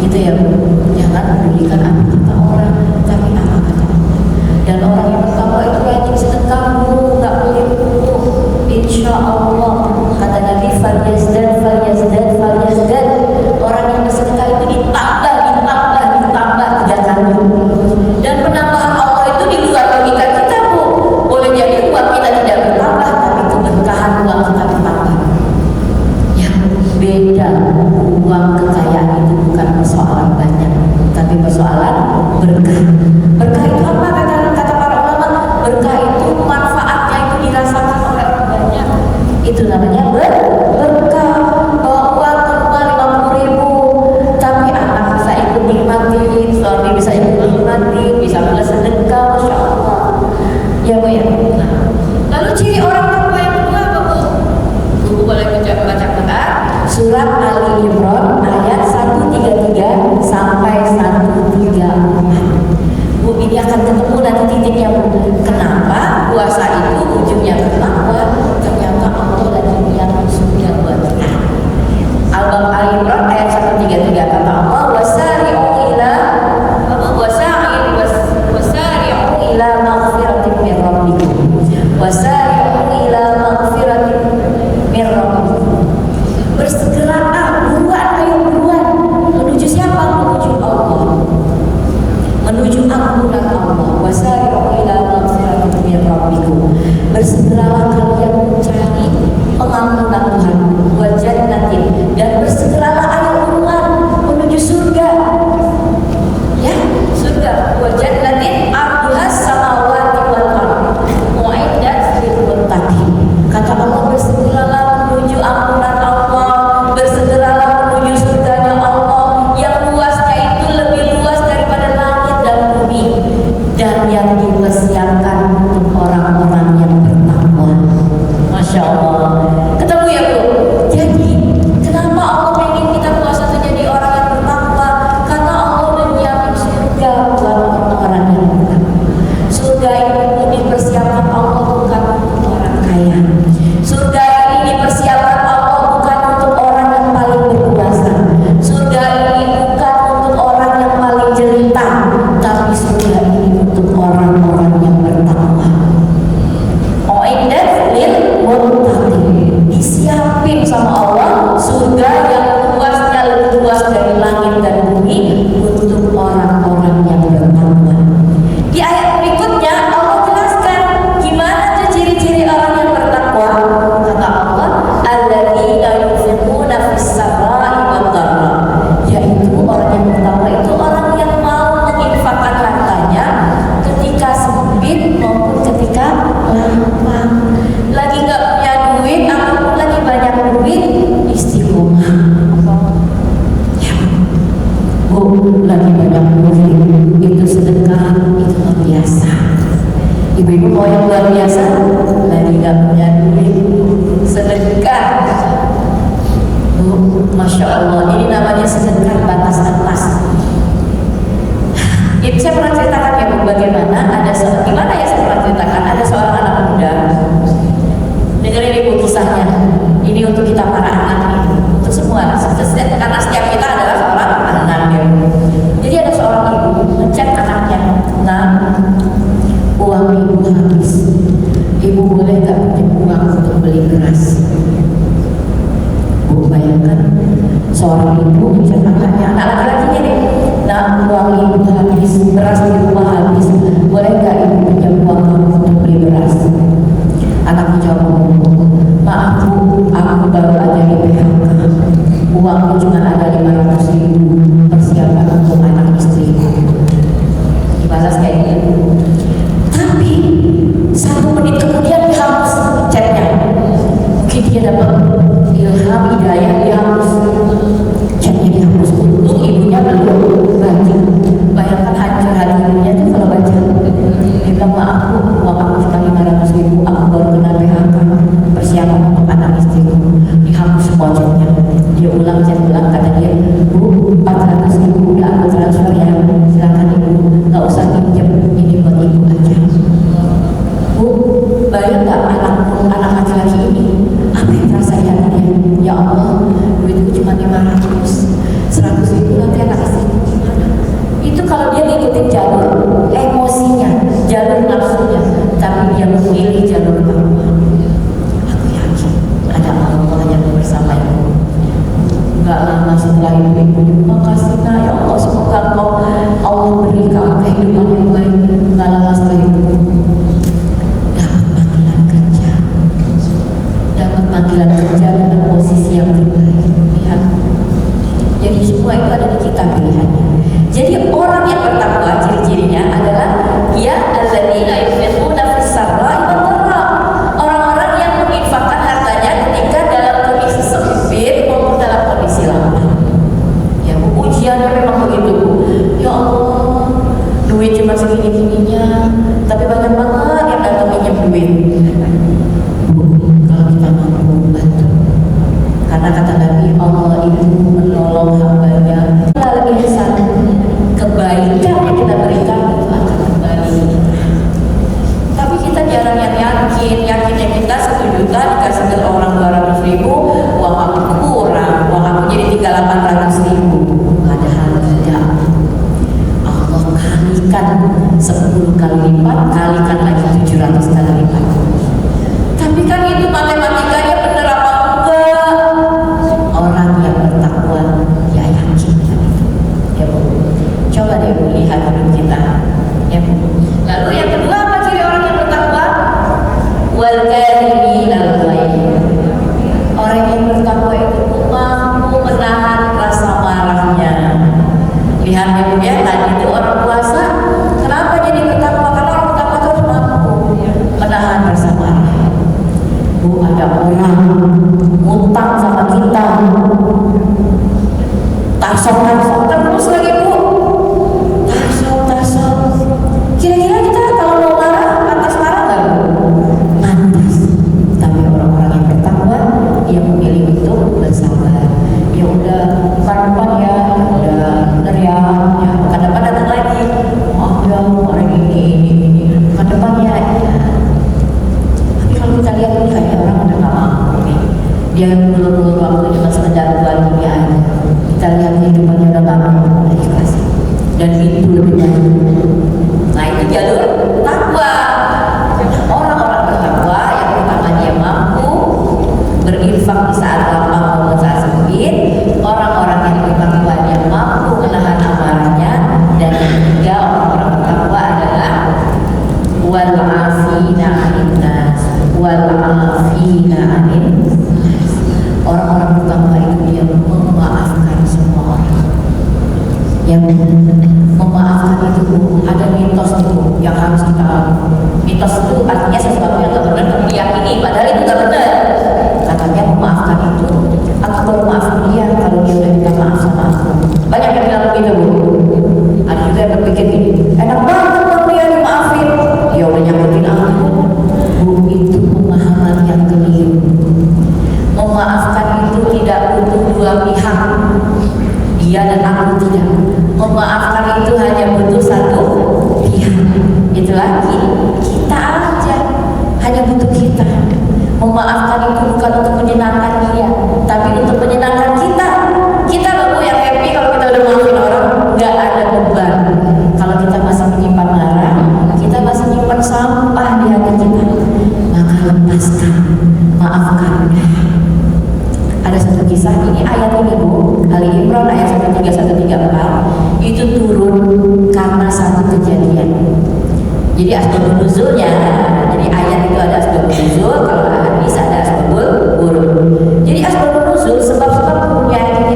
Gitu ya Bu. Jangan pedulikan apa kata orang, tapi apa kata Allah. Dan orang yang bertakwa itu rajin sedekah Bu, nggak penipu. Insya Allah kata Nabi, falyazdad. Orang yang bersedekah itu ditambah 3 kali. Dan penambahan Allah itu di luar logika kita Bu. Boleh jadi uang kita tidak bertambah, tapi keberkahan uang kita bertambah. Yang beda, uang kekayaan itu bukan persoalan banyak, tapi persoalan berkah. Berkah itu apa kata para ulama? Berkah itu manfaatnya itu dirasakan oleh orang banyak. Itu namanya berkah. Bahwa uang ke rumah 50.000, tapi anak bisa ikut nikmatin, suami bisa ikut nikmatin, bisa bersedekah, masya Allah. Ya Bu ya. Lalu ciri orang takwa yang kedua apa Bu? Bu boleh baca Quran surat Ali Imran ayat 133 sampai 134. Bu, ini akan ketemu nanti titiknya Bu. Kenapa puasa itu ujungnya bertakwa? Ternyata Allah lagi menyiapkan surga buat kita. Ali Imran ayat 133 kata Allah, wasari'u ila maghfiratin min rabbikum. Wasari'u ila maghfiratin min rabbikum. Bersegeralah, buruan. Menuju siapa? Menuju Allah. Menuju ampunan Allah. Wasari'u ila maghfiratin min rabbikum. Bersegeralah kalian mencari pengampunan Tuhan. Wa jannatin, dan bersegeralah ayo buruan menuju surga. Ya, surga. Wa jannatin arduhas samawati wal ardh mu'iddat lil muttaqin. Kata Allah, bersegeralah menuju ampunan Allah, bersegeralah menuju surganya Allah yang luasnya itu lebih luas daripada langit dan bumi, dan yang dipersiapkan untuk orang-orang yang bertakwa. Masya Allah. Ketemu ya Bu? Jadi kenapa Allah pengen kita puasa itu jadi orang yang bertakwa? Karena Allah udah nyiapin surga buat orang-orang yang bertakwa. Surga ini dipersiapkan Allah bukan untuk orang kaya. Surga ini dipersiapkan Allah bukan untuk orang yang paling berkuasa. Surga ini bukan untuk orang yang paling jelita, tapi surga ini untuk orang-orang yang bertakwa. Uiddat lil muttaqin. Disiapin sama Allah surga yang luasnya lebih luas dari langit dan bumi untuk orang-orang yang bertakwa. Di ayat berikutnya Allah jelaskan gimana ciri-ciri orang yang bertakwa. Kata Allah, alladzina yunfiquna fis sarra'i wad dharra, yaitu orang yang bertakwa itu orang yang mau menginfakkan hartanya ketika sempit maupun ketika lapang. Lagi nggak punya duit ataupun lagi banyak duit, istiqomah. Ya, Bu, lagi banyak duit itu sedekah, itu luar biasa. Ibu-ibu mau yang luar biasa? Lagi nggak punya duit, sedekah. Bu, masya Allah, ini namanya sedekah batas atas. Itu saya pernah ceritakan ya Bu, bagaimana gimana ya saya pernah ceritakan, ada seorang anak muda. Dengerin Ibu kisahnya. Ini untuk kita para anak ini, untuk semua, karena setiap kita adalah seorang anak ya. Jadi ada seorang ibu ngecek anaknya, nah uang ibu habis, ibu boleh gak pinjam uang untuk beli beras? Bu, bayangkan seorang ibu ngecek anaknya, anak laki-lakinya nih, nah uang ibu habis, beras di rumah habis, boleh gak ibu pinjam uang kamu untuk beli beras? Anaknya jawab, maaf Bu, aku baru aja di PHK, uang uangku cuma ada 500.000, persiapan untuk anak istri. Dibalas kayak gitu. Tapi 1 menit kemudian dia hapus chatnya. Mungkin dia dapat ilham, hidayah, dia hapus chatnya, dia hapus. Untung ibunya belum baca. Bayangkan hancur hati ibunya tuh kalau baca. Dia bilang, maaf bu, uang aku cuma 500.000, aku baru kena PHK, persiapan untuk anak istriku. Dihapus semua chatnya. Dia ulang chat ulang, kata dia, bu 400.000 udah aku transfer ya, silakan ibu, nggak usah pinjam, ini buat ibu aja. Bu, bayang nggak anak laki-laki ini apa yang rasain hatinya? Ya Allah, duitku cuma 500, 100.000 nanti anak istriku gimana? Itu kalau dia ngikutin jalur emosinya, jalur nafsunya, tapi dia memilih jalur takwa. Aku yakin ada Allah yang bersama ibu. Gak lama setelah itu ibu, makasih nak, ya Allah, semoga Allah beri kamu kehidupan yang baik. Gak lama setelah itu dapat panggilan kerja dengan posisi yang terbaik. Lihat, jadi semua itu ada di kita pilihannya. Jadi orang yang bertakwa ciri-cirinya adalah dia alladzina yunfiquna fis sarra'i wad dharra. Orang-orang yang menginfakkan hartanya ketika dalam kondisi sempit maupun dalam kondisi lapang. Ya bu, ujiannya memang begitu bu. Ya Allah, duit cuma segini-gininya, tapi banyak banget yang datang minjem duit. Bu, kalau kita mampu bantu, karena kata Nabi, Allah itu menolong hambanya. Lalu ihsan, kebaikan yang kita berikan itu akan kembali. Tapi kita jarang yang yakinnya kita 1 juta dikasih ke orang 200.000, uang aku kurang, uang aku jadi tinggal 800.000. Padahal tidak. Allah kalikan 10 kali lipat, kalikan lagi 700 kali lipat. Tapi kan itu matematikanya bener apa enggak? Orang yang bertakwa ya yakin itu. Ya bu, coba deh bu lihat hidup kita. Ya bu. Lalu yang kedua apa ciri orang yang bertakwa? Wal kadhimina al-ghaidh. Orang yang bertakwa itu mampu menahan rasa marahnya. Lihat ya bu ya, tadi itu orang puasa, kenapa jadi bertakwa? Karena orang bertakwa itu mampu menahan rasa marah. Bu, ada orang ngutang sama kita, tarsok terus lagi bu, tarsok. Kira-kira kita kalau mau marah, pantas marah nggak bu? Pantas. Tapi orang-orang yang bertakwa, dia memilih untuk bersabar. Ya udah, bukan ya, udah bener ya, bukan depan datang lagi. Maaf ya, orang ini, bukan depan ya. Tapi kalau kita lihat ini kayak orang udah nggak mampu nih. Dia dulu waktu cuma sekedar buat dunia aja. Kita lihat kehidupannya udah nggak mampu, udah ikhlas. Dan itu lebih baik. Nah itu jalur takwa. Orang-orang bertakwa yang pertama dia mampu berinfak di saat lapang maupun saat sempit. Orang-orang yang bertakwa dia mampu menahan amarahnya. Dan yang ketiga orang-orang bertakwa adalah wal afina 'anil nas. Orang-orang bertakwa itu dia memaafkan semua orang. Yang memaafkan itu ada mitos itu yang harus kita. Mitos itu artinya sesuatu yang tak benar kamu diyakini, padahal itu tak benar. Katanya memaafkan itu, aku baru maafin dia kalau dia udah minta maaf sama aku. Banyak yang bilang begitu bu. Ada juga yang berpikir gini, enak banget kalau dia dimaafin, dia udah nyakitin aku. Bu, itu pemahaman yang keliru. Memaafkan itu tidak butuh dua pihak, dia dan aku tidak. Memaafkan itu hanya butuh satu pihak. Itu lagi kita aja, hanya butuh kita. Memaafkan itu bukan untuk menyenangkan dia, tapi untuk menyenangkan kita. Kita loh yang happy kalau kita udah maafin orang, nggak ada beban. Kalau kita masih menyimpan marah, kita masih menyimpan sampah di hati kita, maka lepaskan, maafkan. Ada satu kisah, ini ayat ini bu, Ali Imran ayat 131-134 itu turun karena satu kejadian. Jadi asbabun nuzulnya, jadi ayat itu ada asbabun nuzul, kalau hadis ada asbabul wurud. Jadi asbabun nuzul sebab-sebab turunnya ayat ini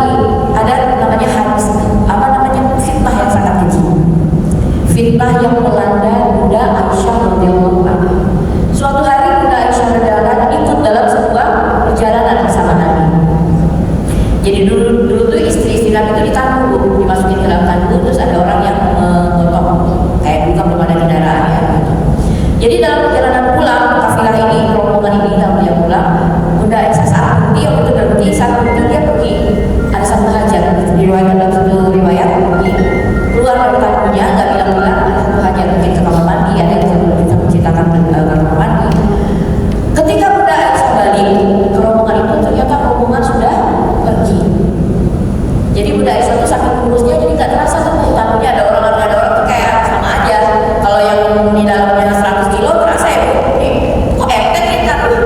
lagi ada namanya hadis fitnah yang sangat keji. Fitnah yang melanda Bunda Aisyah radhiyallahu anha. Suatu hari Bunda Aisyah radhiyallahu anha ikut dalam sebuah perjalanan bersama Nabi. Jadi dulu tuh istri-istri Nabi itu ditandu, dimasukin ke dalam tandu, terus ada orang yang mengotong, kayak bukan belum ada kendaraan ya. Gitu. Jadi dalam perjalanan pulang kafilah ini, rombongan ini dalam dia pulang, Bunda Aisyah saat berhenti untuk berhenti, saat berhenti dia pergi. Ada satu hajat diriwayatkan dalam satu riwayat pergi keluar dari tandunya, nggak bilang-bilang ada satu hajat mungkin ke kamar mandi, ada yang bisa menceritakan ke kamar mandi. Ketika Bunda Aisyah balik ke rombongan itu, ternyata rombongan sudah pergi. Jadi Bunda Aisyah itu saking kurusnya, jadi nggak terasa tuh tandunya ada orang tuh kayak sama aja. Kalau yang di dalamnya 100 kilo terasa ya, kok enteng ini tandu,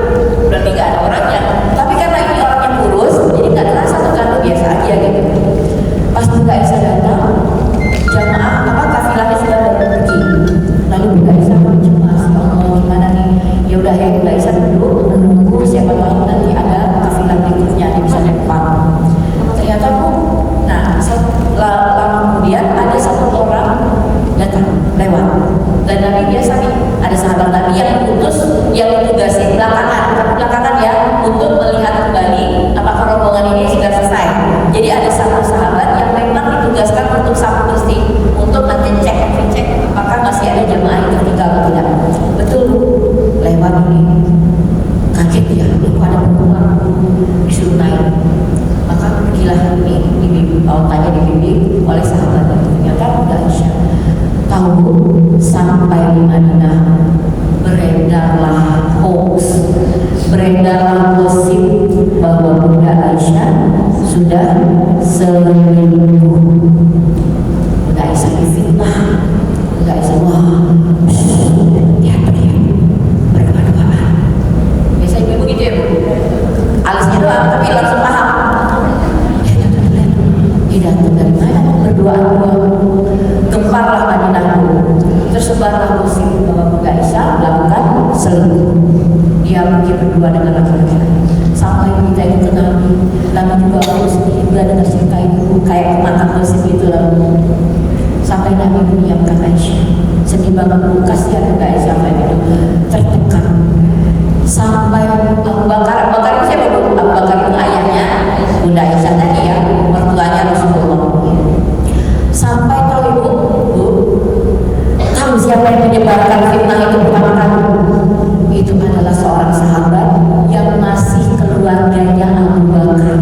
berarti nggak ada orangnya. Tapi karena ini orangnya kurus, jadi nggak terasa tuh tandu biasa aja gitu. Pas Bunda Aisyah datang, jamaah kafilahnya sudah pergi. Lalu Bunda Aisyah cemas, Allah gimana nih? Ya udah ya Bunda Aisyah dulu menunggu, siapa tahu nanti ada kafilah berikutnya yang bisa depan. Ternyata lama kemudian ada satu orang datang lewat, dan Nabi biasa nih ada sahabat Nabi yang ditugasin belakangan ya untuk melihat kembali apakah rombongan ini sudah selesai. Jadi ada satu sahabat yang memang ditugaskan untuk sapu bersih, untuk nanti cek apakah masih ada jamaah yang tertinggal atau tidak. Betul, lewat ini kaget ya, kok ada perempuan disuruh naik. Maka pergilah ini tanya dibimbing oleh sahabat. Ternyata Bunda Aisyah tahu. Sampai di Madinah beredarlah hoax, beredarlah gosip bahwa Bunda Aisyah sudah selingkuh. Bunda Aisyah difitnah. Bunda Aisyah berdoa. Biasa ibu begitu ya Bu, alisnya doang tapi langsung paham. Datang dari mana berdoa. Gemparlah Madinah, tersebarlah gosip bahwa Bunda Aisyah melakukan selingkuh. Dia pergi berdua dengan laki-laki. Sampai kita itu ke Nabi juga juga dengar cerita itu kayak kemakan gosip itu lalu. Sampai Nabi menyiapkan Aisyah. Sedih banget, kasihan Bunda Aisyah itu tertekan. Sampai Abu Bakar itu siapa Bu? Abu Bakar itu ayahnya Bunda Aisyah tadi ya, mertuanya Rasulullah. Sampai tahu ibu, tahu siapa yang menyebarkan fitnah itu pertama kali? Itu adalah seorang sahabat yang masih keluarganya Abu Bakar.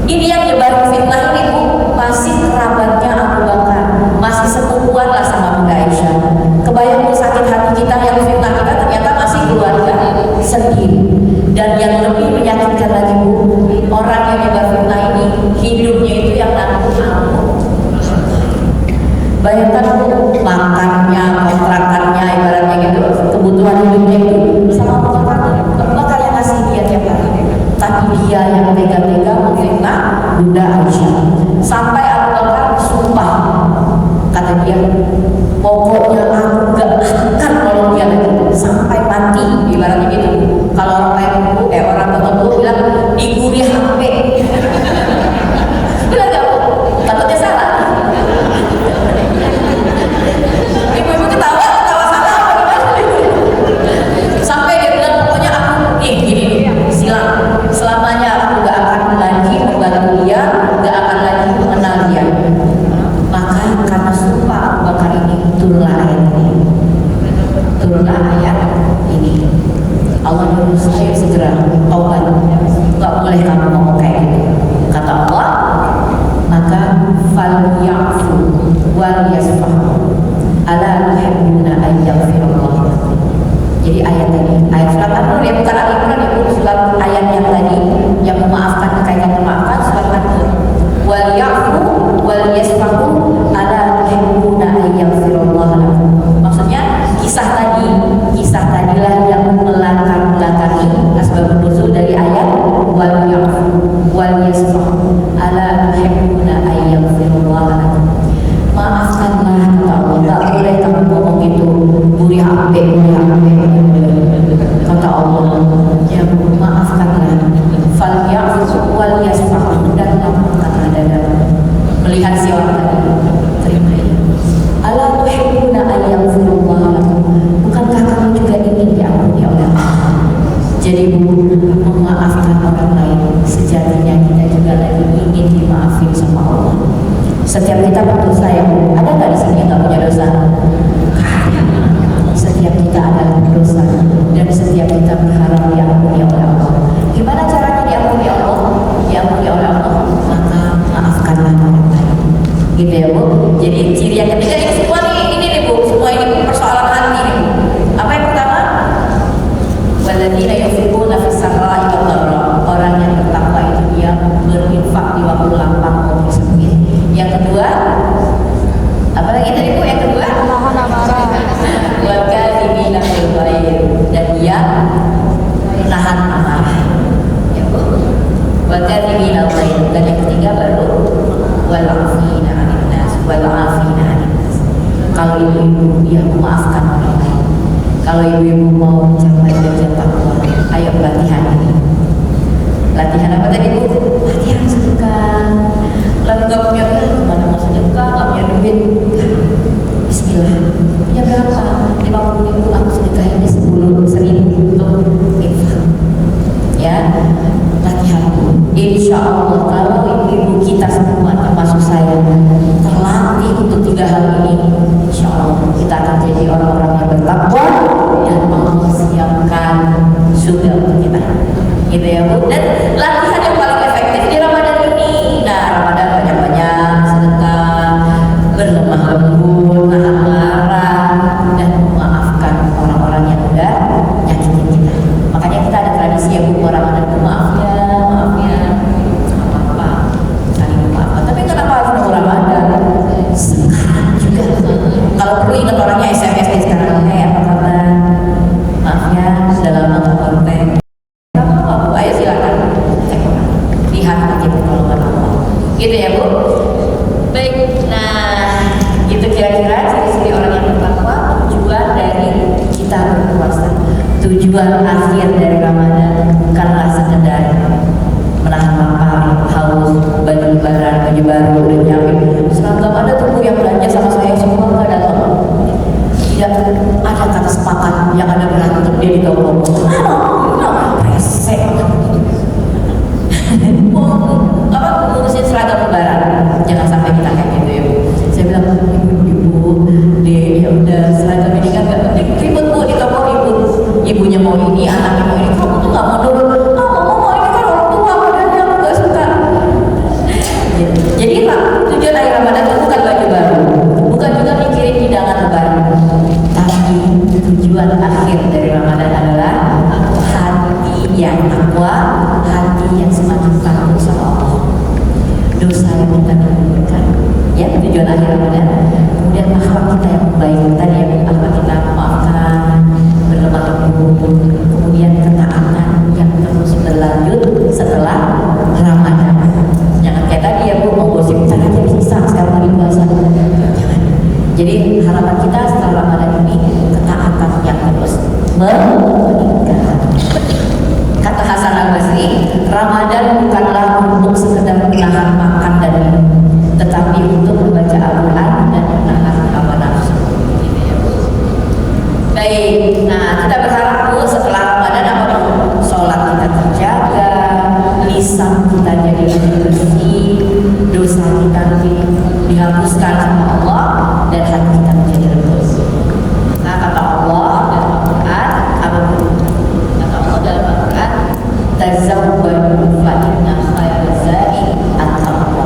Ini yang menyebarkan fitnah ini Bu, masih kerabatnya Abu Bakar, masih sepupuan lah sama Bunda Aisyah. Kebayang sakit hati kita yang fitnah kita ternyata masih keluarga sendiri. Dan yang lebih menyakitkan lagi Bu, orang yang menyebar fitnah ini hidupnya itu yang nanggung. Bayangkan Bu, makannya, kontrakannya, ibaratnya gitu, kebutuhan hidupnya itu sama Abu Bakar yang ngasih dia tiap hari. Tapi dia yang tega-tega memfitnah Bunda Aisyah. Sampai Abu Bakar sumpah, kata dia, pokoknya aku gak akan nolong dia lagi sampai mati, ibaratnya gitu. Kalau orang lain orang tua bilang diguri HP. Benar gak Bu? Takutnya salah. Ibu-ibu ketawa salah apa gimana? Sampai dia bilang pokoknya aku gini silang. Selamanya aku gak akan lagi membantu dia, gak akan lagi mengenal dia. Maka karena sumpah Abu Bakar ini turunlah ayat ini. Allah nyuruh saya segera taubat, nggak boleh kamu ngomong kayak gitu. Kata Allah, maka falyafu wal yasfahu ala tuhibbuna an yaghfirallahu lakum. Jadi ayat ini, ayat surat An-Nur ya, bukan Al-Imran, itu surat ayat yang tadi yang memaafkan, kekaitan memaafkan, surat An-Nur. Setiap kita berdosa ya Bu. Ada nggak di sini yang nggak punya dosa? Ada. Setiap kita adalah berdosa dan setiap kita berharap diampuni oleh Allah. Gimana caranya diampuni Allah? Diampuni oleh Allah, maka maafkanlah orang lain. Gitu ya Bu. Jadi ciri yang ketiga ini semua nih Bu. Semua ini persoalan hati nih Bu. Apa yang pertama? Walladzina yunfiquna fis sarra'i wad dharra. Orang yang bertakwa itu dia berinfak di waktu lapang maupun sempit. Yang kedua, apa lagi tadi Bu? Yang kedua, Nahan amarah. wal kadhibina fil ghair, dan dia menahan amarah. Ya Bu. Wal kadhibina fil ghair. Dan yang ketiga baru wal 'afina 'anil nas, wal 'afina 'anil nas. Kalau ibu-ibu dia memaafkan orang lain. Kalau ibu-ibu mau mencapai derajat takwa, ayo latihan ini. Latihan apa tadi Bu? Latihan sedekah. Lalu nggak punya duit, mana mau sedekah? Nggak punya duit, Bismillah. Punya berapa? 50.000, aku sedekahin di 10.000 untuk infak. Ya, latihan. Insya Allah kalau ibu-ibu kita semua termasuk saya terlatih untuk 3 hal ini, insya Allah kita akan jadi orang-orang yang bertakwa dan Allah siapkan surga untuk kita. Gitu ya Bu. Dan latihan yang paling efektif di Ramadan ini. Nah, Ramadan banyak-banyak sedekah, berlemah lembut, nahan marah, dan memaafkan orang-orang yang udah nyakitin kita. Makanya kita ada tradisi ya Bu, Ramadan itu maaf ya, apa-apa, saling memaafkan. Tapi kenapa harus nunggu Ramadan? Sekarang juga. Kalau perlu ingat orangnya SMS di sekarang, apa kabar? Maaf ya, sudah lama nggak konten. Ayo silakan lihat nanti pertolongan Allah. Gitu ya Bu. Baik, nah itu kira-kira ciri-ciri orang yang bertakwa. Tujuan dari kita berpuasa, tujuan akhir dari Ramadan bukanlah sekedar menahan lapar, haus, baju lebaran, baju baru udah nyiapin seragam. Ada tuh yang belanja sama saya semua nggak datang. Tidak ada kata sepakat, yang ada berantem dia di toko. Resek. Apa ngurusin seragam lebaran? Jangan sampai kita kayak gitu ya Bu. Saya bilang ibu-ibu, deh ya udah seragam ini kan gak penting. Ribut Bu di toko ribut. Ibunya mau ini, anaknya mau ini. Kamu tuh nggak mau nurut. Mau ini kan orang tua, padahal dia nggak suka. Jadi Pak, tujuan akhir Ramadan itu bukan baju baru, bukan juga mikirin hidangan lebaran. Tapi tujuan akhir dari Ramadan adalah hati yang takwa, hati yang semakin takut sama Allah. Dosa yang kita kumpulkan, ya tujuan akhir Ramadan. Kemudian akhlak kita yang baik, tadi yang akhlak kita memaafkan, berlemah lembut, kemudian ketaatan yang terus berlanjut setelah Ramadan. Jangan kayak tadi ya Bu, mau gosip caranya bisa sekarang lagi puasa. Jangan. Jadi harapan kita setelah Ramadan ini ketaatan yang terus meningkat. Kata Hasan Al-Basri, Ramadan bukanlah untuk sekedar menahan makan dan minum, tetapi untuk membaca Al-Quran dan menahan hawa nafsu. Baik, nah kita berharap Bu setelah Ramadan apa Bu? Sholat kita terjaga, lisan kita jadi lebih bersih, dosa kita lebih dihapuskan sama Allah, dan hati kita menjadi lembut. Nah kata Allah dalam Al-Quran apa Bu? Kata Allah dalam Al-Quran, tazawwadu fa inna khairaz zadi at-taqwa.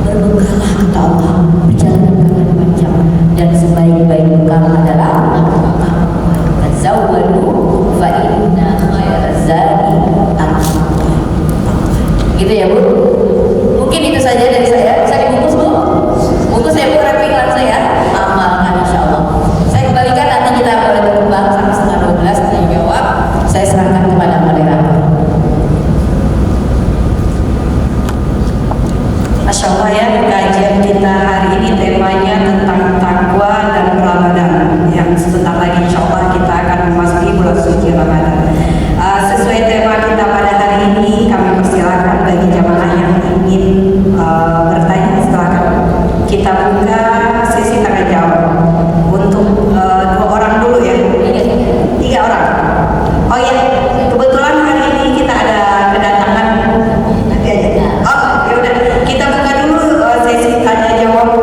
Berbekalah kata Allah, berjalan dengan panjang, dan sebaik-baik bekal adalah takwa. Tazawwadu fa inna khairaz zadi at-taqwa. Gitu ya Bu. Mungkin itu saja dari saya. Bisa dibungkus Bu? Bungkus ya Bu, wrapping saya. Amalkan insya Allah. Saya kembalikan nanti kita boleh berkembang sampai setengah 12. Saya jawab. Saya serahkan kepada moderator. Masya Allah ya, kajian kita hari ini temanya tentang takwa dan Ramadan. Yang sebentar lagi insya Allah kita akan memasuki bulan suci Ramadan. Sesuai tema kita pada hari ini, kami persilakan bagi jamaah yang ingin bertanya, silakan kita buka sesi tanya jawab untuk 2 orang dulu ya, 3 orang. Oh ya, kebetulan hari ini kita ada kedatangan. Oh ya udah, kita buka dulu sesi tanya jawab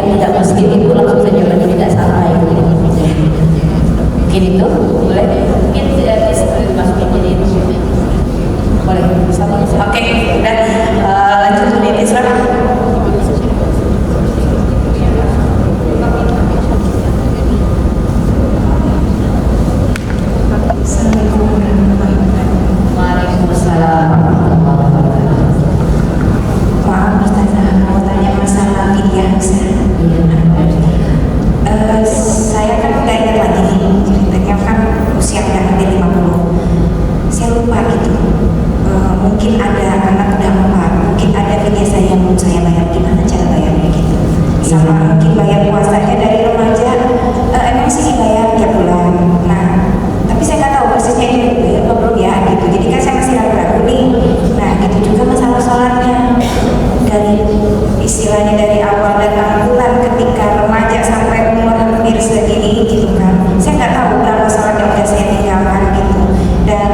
yang tidak muslim itu langsung saja berarti tidak sampai. Mungkin itu boleh. Mungkin dimasukin jadi itu. Boleh. Oke, dan lanjut dulu ini Isra. Waalaikumsalam. Maaf Ustazah, mau tanya masalah fidyah Ustazah. Saya kan nggak ingat lagi nih ceritanya, kan usia udah hampir 50. Saya lupa gitu. Mungkin ada anak udah 4, mungkin ada fidyah saya yang belum saya bayar. Gimana cara bayarnya gitu? Sama mungkin bayar puasanya dari remaja, emang sih dibayar tiap bulan. Nah, tapi saya nggak tahu persisnya ini udah dibayar atau belum ya gitu. Jadi kan saya masih ragu-ragu nih. Nah, gitu juga masalah sholatnya. Dari istilahnya dari awal datang bulan ketika remaja sampai umur hampir segini gitu kan, saya nggak tahu berapa sholat yang udah saya tinggalkan gitu, dan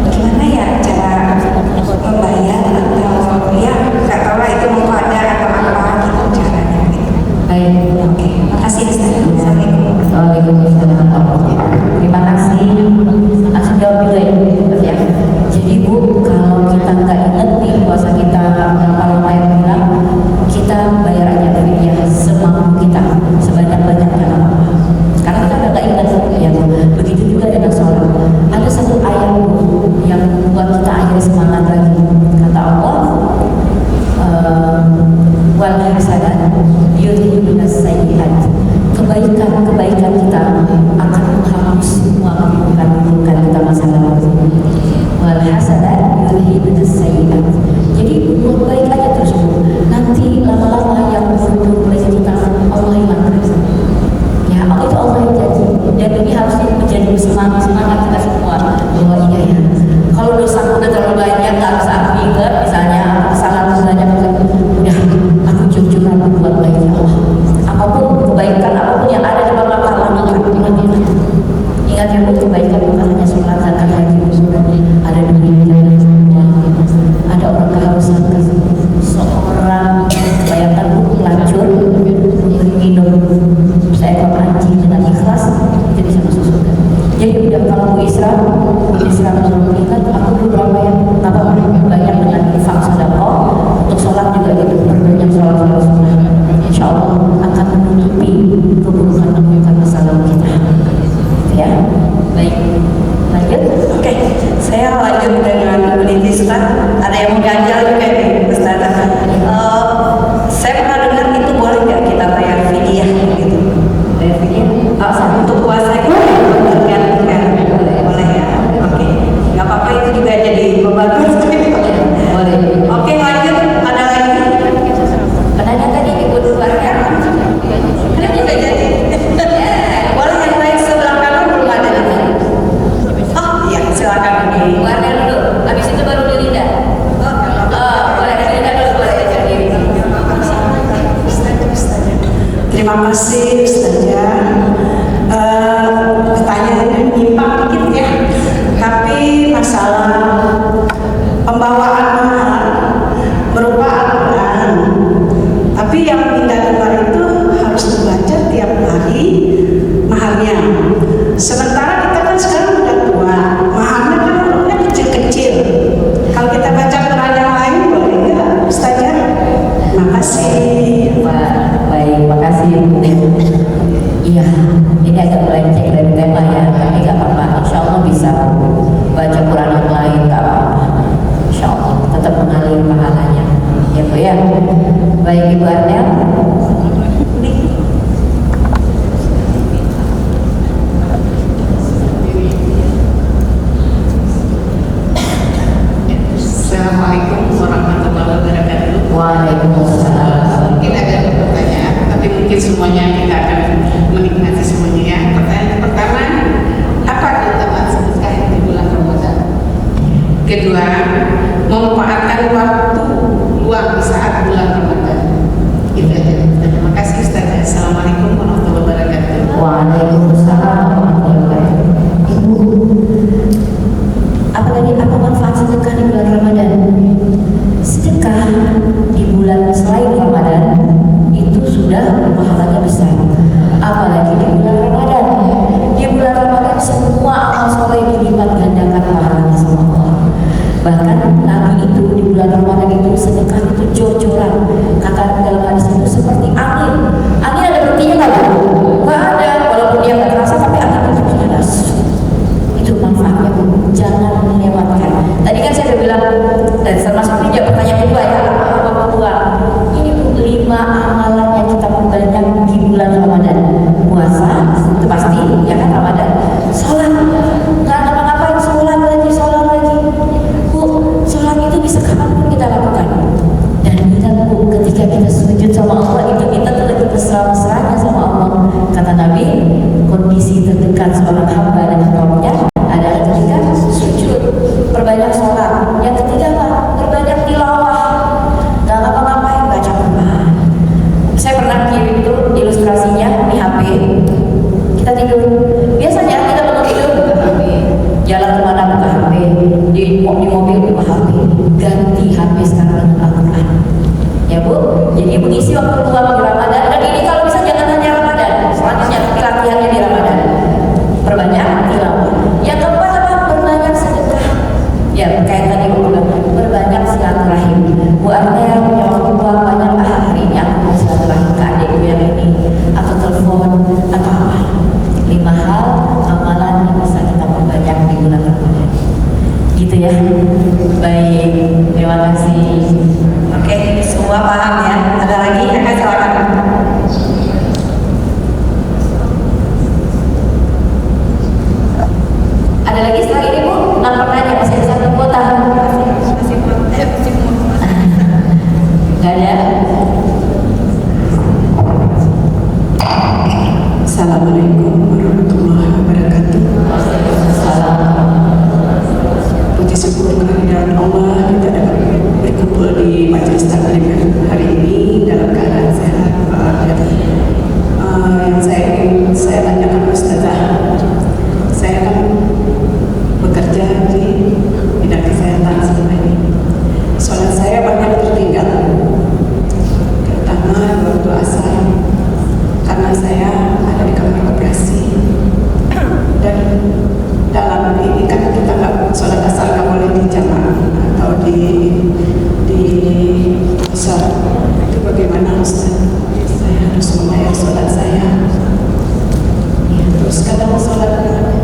gimana ya cara membayar atau ya nggak tahu lah itu mau ada atau apa gitu caranya gitu. Baik. Oke, makasih Ustaz. Assalamualaikum. Waalaikumsalam. Terima kasih. Langsung jawab juga ya. Jadi Bu, kalau kita nggak ingat nih puasa kita kalau Maya bilang, kita bayar aja fidyah semampu kita, sebanyak-banyaknya apa-apa. Karena kita udah nggak ingat ya. Begitu juga dengan sholat. Ada satu ayat yang membuat kita akhirnya semangat lagi. Kata Allah, wal hasanat yudhibun as-sayyi'at. Kebaikan kita akan menghapus semua keburukan kita masa lalu. Wal hasanat yudhibun as-sayyi'at. Jadi buat baik aja terus Bu. Nanti lama-lama yang buruk oleh kita Allah hilangkan. Ya, itu Allah yang janji. Dan ini harusnya menjadi semangat kita semua bahwa iya ya. Kalau dosa udah terlalu banyak, nggak bisa aku ingat, misalnya kesalahan banyak, udah aku jujur aku buat baik ya Allah. Apapun kebaikan, apapun yang ada di dalam Allah, ingat ya Bu, kebaikan bukan hanya sholat, zakat, haji, ada dunia, ada orang kehausan, seorang bayangkan Bu pelacur minum seekor anjing dengan ikhlas, itu bisa masuk surga. Jadi udah kalau Bu Isra mengingat aku beberapa yang banyak dengan infak sedekah, untuk sholat juga gitu, perbanyak sholat sunnah. Insya Allah akan menutupi keburukan masa lalu kita. Ya, baik. Lanjut. Oke, saya lanjut dengan peneliti Ustaz. Ada yang mengganjal juga nih Ustaz. Saya pernah dengar itu boleh nggak kita bayar fidyah gitu? Bayar fidyah? Untuk puasa itu boleh ya? Oke, nggak apa-apa, itu juga jadi beban. Boleh. Oke, lanjut. Ada lagi? Penanya tadi Ibu Duarnya. Ada juga jadi. Boleh yang lain sebelah kanan belum ada nih. Oh iya, silakan ini. Warna dulu, habis itu baru Linda. Boleh Linda dulu, boleh jadi. Terima kasih Ustazah. Pertanyaannya menyimpang dikit ya, tapi masalah pembawaan mahar berupa Al-Quran, tapi yang pindah keluar itu harus dibaca tiap hari maharnya. Sementara kita kan sekarang udah tua, maharnya kan hurufnya kecil-kecil. Kalau kita baca Quran yang lain boleh nggak Ustazah? Makasih. Baik, makasih Bu. Iya, ini agak melenceng dari tema ya, tapi nggak apa-apa. Insya Allah bisa baca Quran yang lain, nggak apa-apa. Insya Allah tetap mengalir pahalanya. Ya Bu ya. Baik Ibu Arnel. Assalamualaikum warahmatullahi wabarakatuh. Waalaikumsalam. Mungkin ada pertanyaan, tapi mungkin semuanya kita akan menikmati semuanya ya. Pertanyaan pertama, apa keutamaan sedekah di bulan Ramadan? Kedua, memanfaatkan waktu luang di saat bulan Ramadan. Itu aja. Terima kasih Ustaz. Assalamualaikum warahmatullahi wabarakatuh. Waalaikumsalam warahmatullahi wabarakatuh. Ibu, apalagi apa manfaat sedekah di bulan Ramadan? Sedekah di bulan selain Ramadan itu sudah dekat seorang hamba dengan Rabbnya adalah ketika sujud, perbanyak sholat. Yang ketiga apa? Perbanyak tilawah. Gak ngapa-ngapain, baca Quran. Saya pernah kirim itu ilustrasinya di HP. Kita tidur, biasanya kita bangun tidur buka HP, jalan kemana buka HP, di mobil buka HP. Ganti HP sekarang dengan Al-Quran. Ya Bu, jadi mengisi waktu luang di Ramadan. Dan ini kalau bisa jangan hanya Ramadan, selanjutnya tapi latihannya di Ramadan. Perbanyak tilawah. Yang keempat apa? Perbanyak sedekah. Ya berkaitan dengan berbanyak silaturahim. Bu Anda yang punya waktu luang banyak, hari ini aku mau silaturahim ke adikku yang ini, atau telepon atau apa. 5 hal amalan yang bisa kita perbanyak di bulan Ramadan. Gitu ya. Baik, terima kasih. Oke, semua paham ya. Ada lagi? Akan silakan. Ada lagi setelah ini Bu? Nampak nanya masih ada satu kuota. Gak ada. Assalamualaikum warahmatullahi wabarakatuh. Puji syukur kehadiran Allah kita dapat berkumpul di majelis taklim hari ini dalam keadaan sehat walafiat. Yang saya tanyakan Ustazah, saya kan bekerja di bidang kesehatan selama ini. Sholat saya banyak tertinggal, terutama waktu asar, karena saya ada di kamar operasi. Dan dalam ini kan kita nggak sholat asar nggak boleh di jamaah atau di besar. Itu bagaimana Ustaz? Saya harus membayar sholat saya. Terus kadang sholat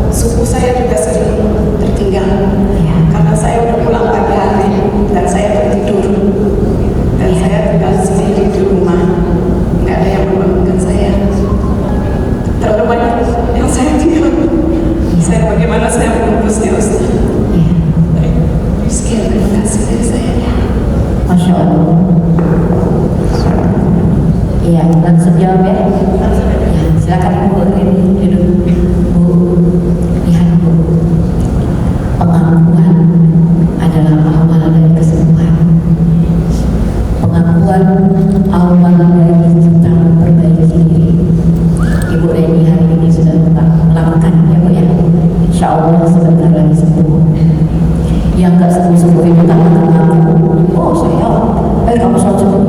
subuh saya juga sering tertinggal karena saya udah pulang pagi hari dan saya tertidur dan saya tinggal sendiri di rumah, nggak ada yang membangunkan saya. Terlalu banyak yang saya tinggal. Saya bagaimana saya menembusnya Ustaz? Baik, sekian terima kasih dari saya. Masya Allah. Iya, langsung jawab ya. Ya, silakan Bu, duduk. Bu, lihat Bu. Pengakuan adalah awal dari kesembuhan. Pengakuan awal dari kita memperbaiki diri. Ibu Reni hari ini sudah melakukan ya Bu ya. Insya Allah sebentar lagi sembuh. Yang nggak sembuh itu tak mengaku. Oh saya, kamu sholat sembuh.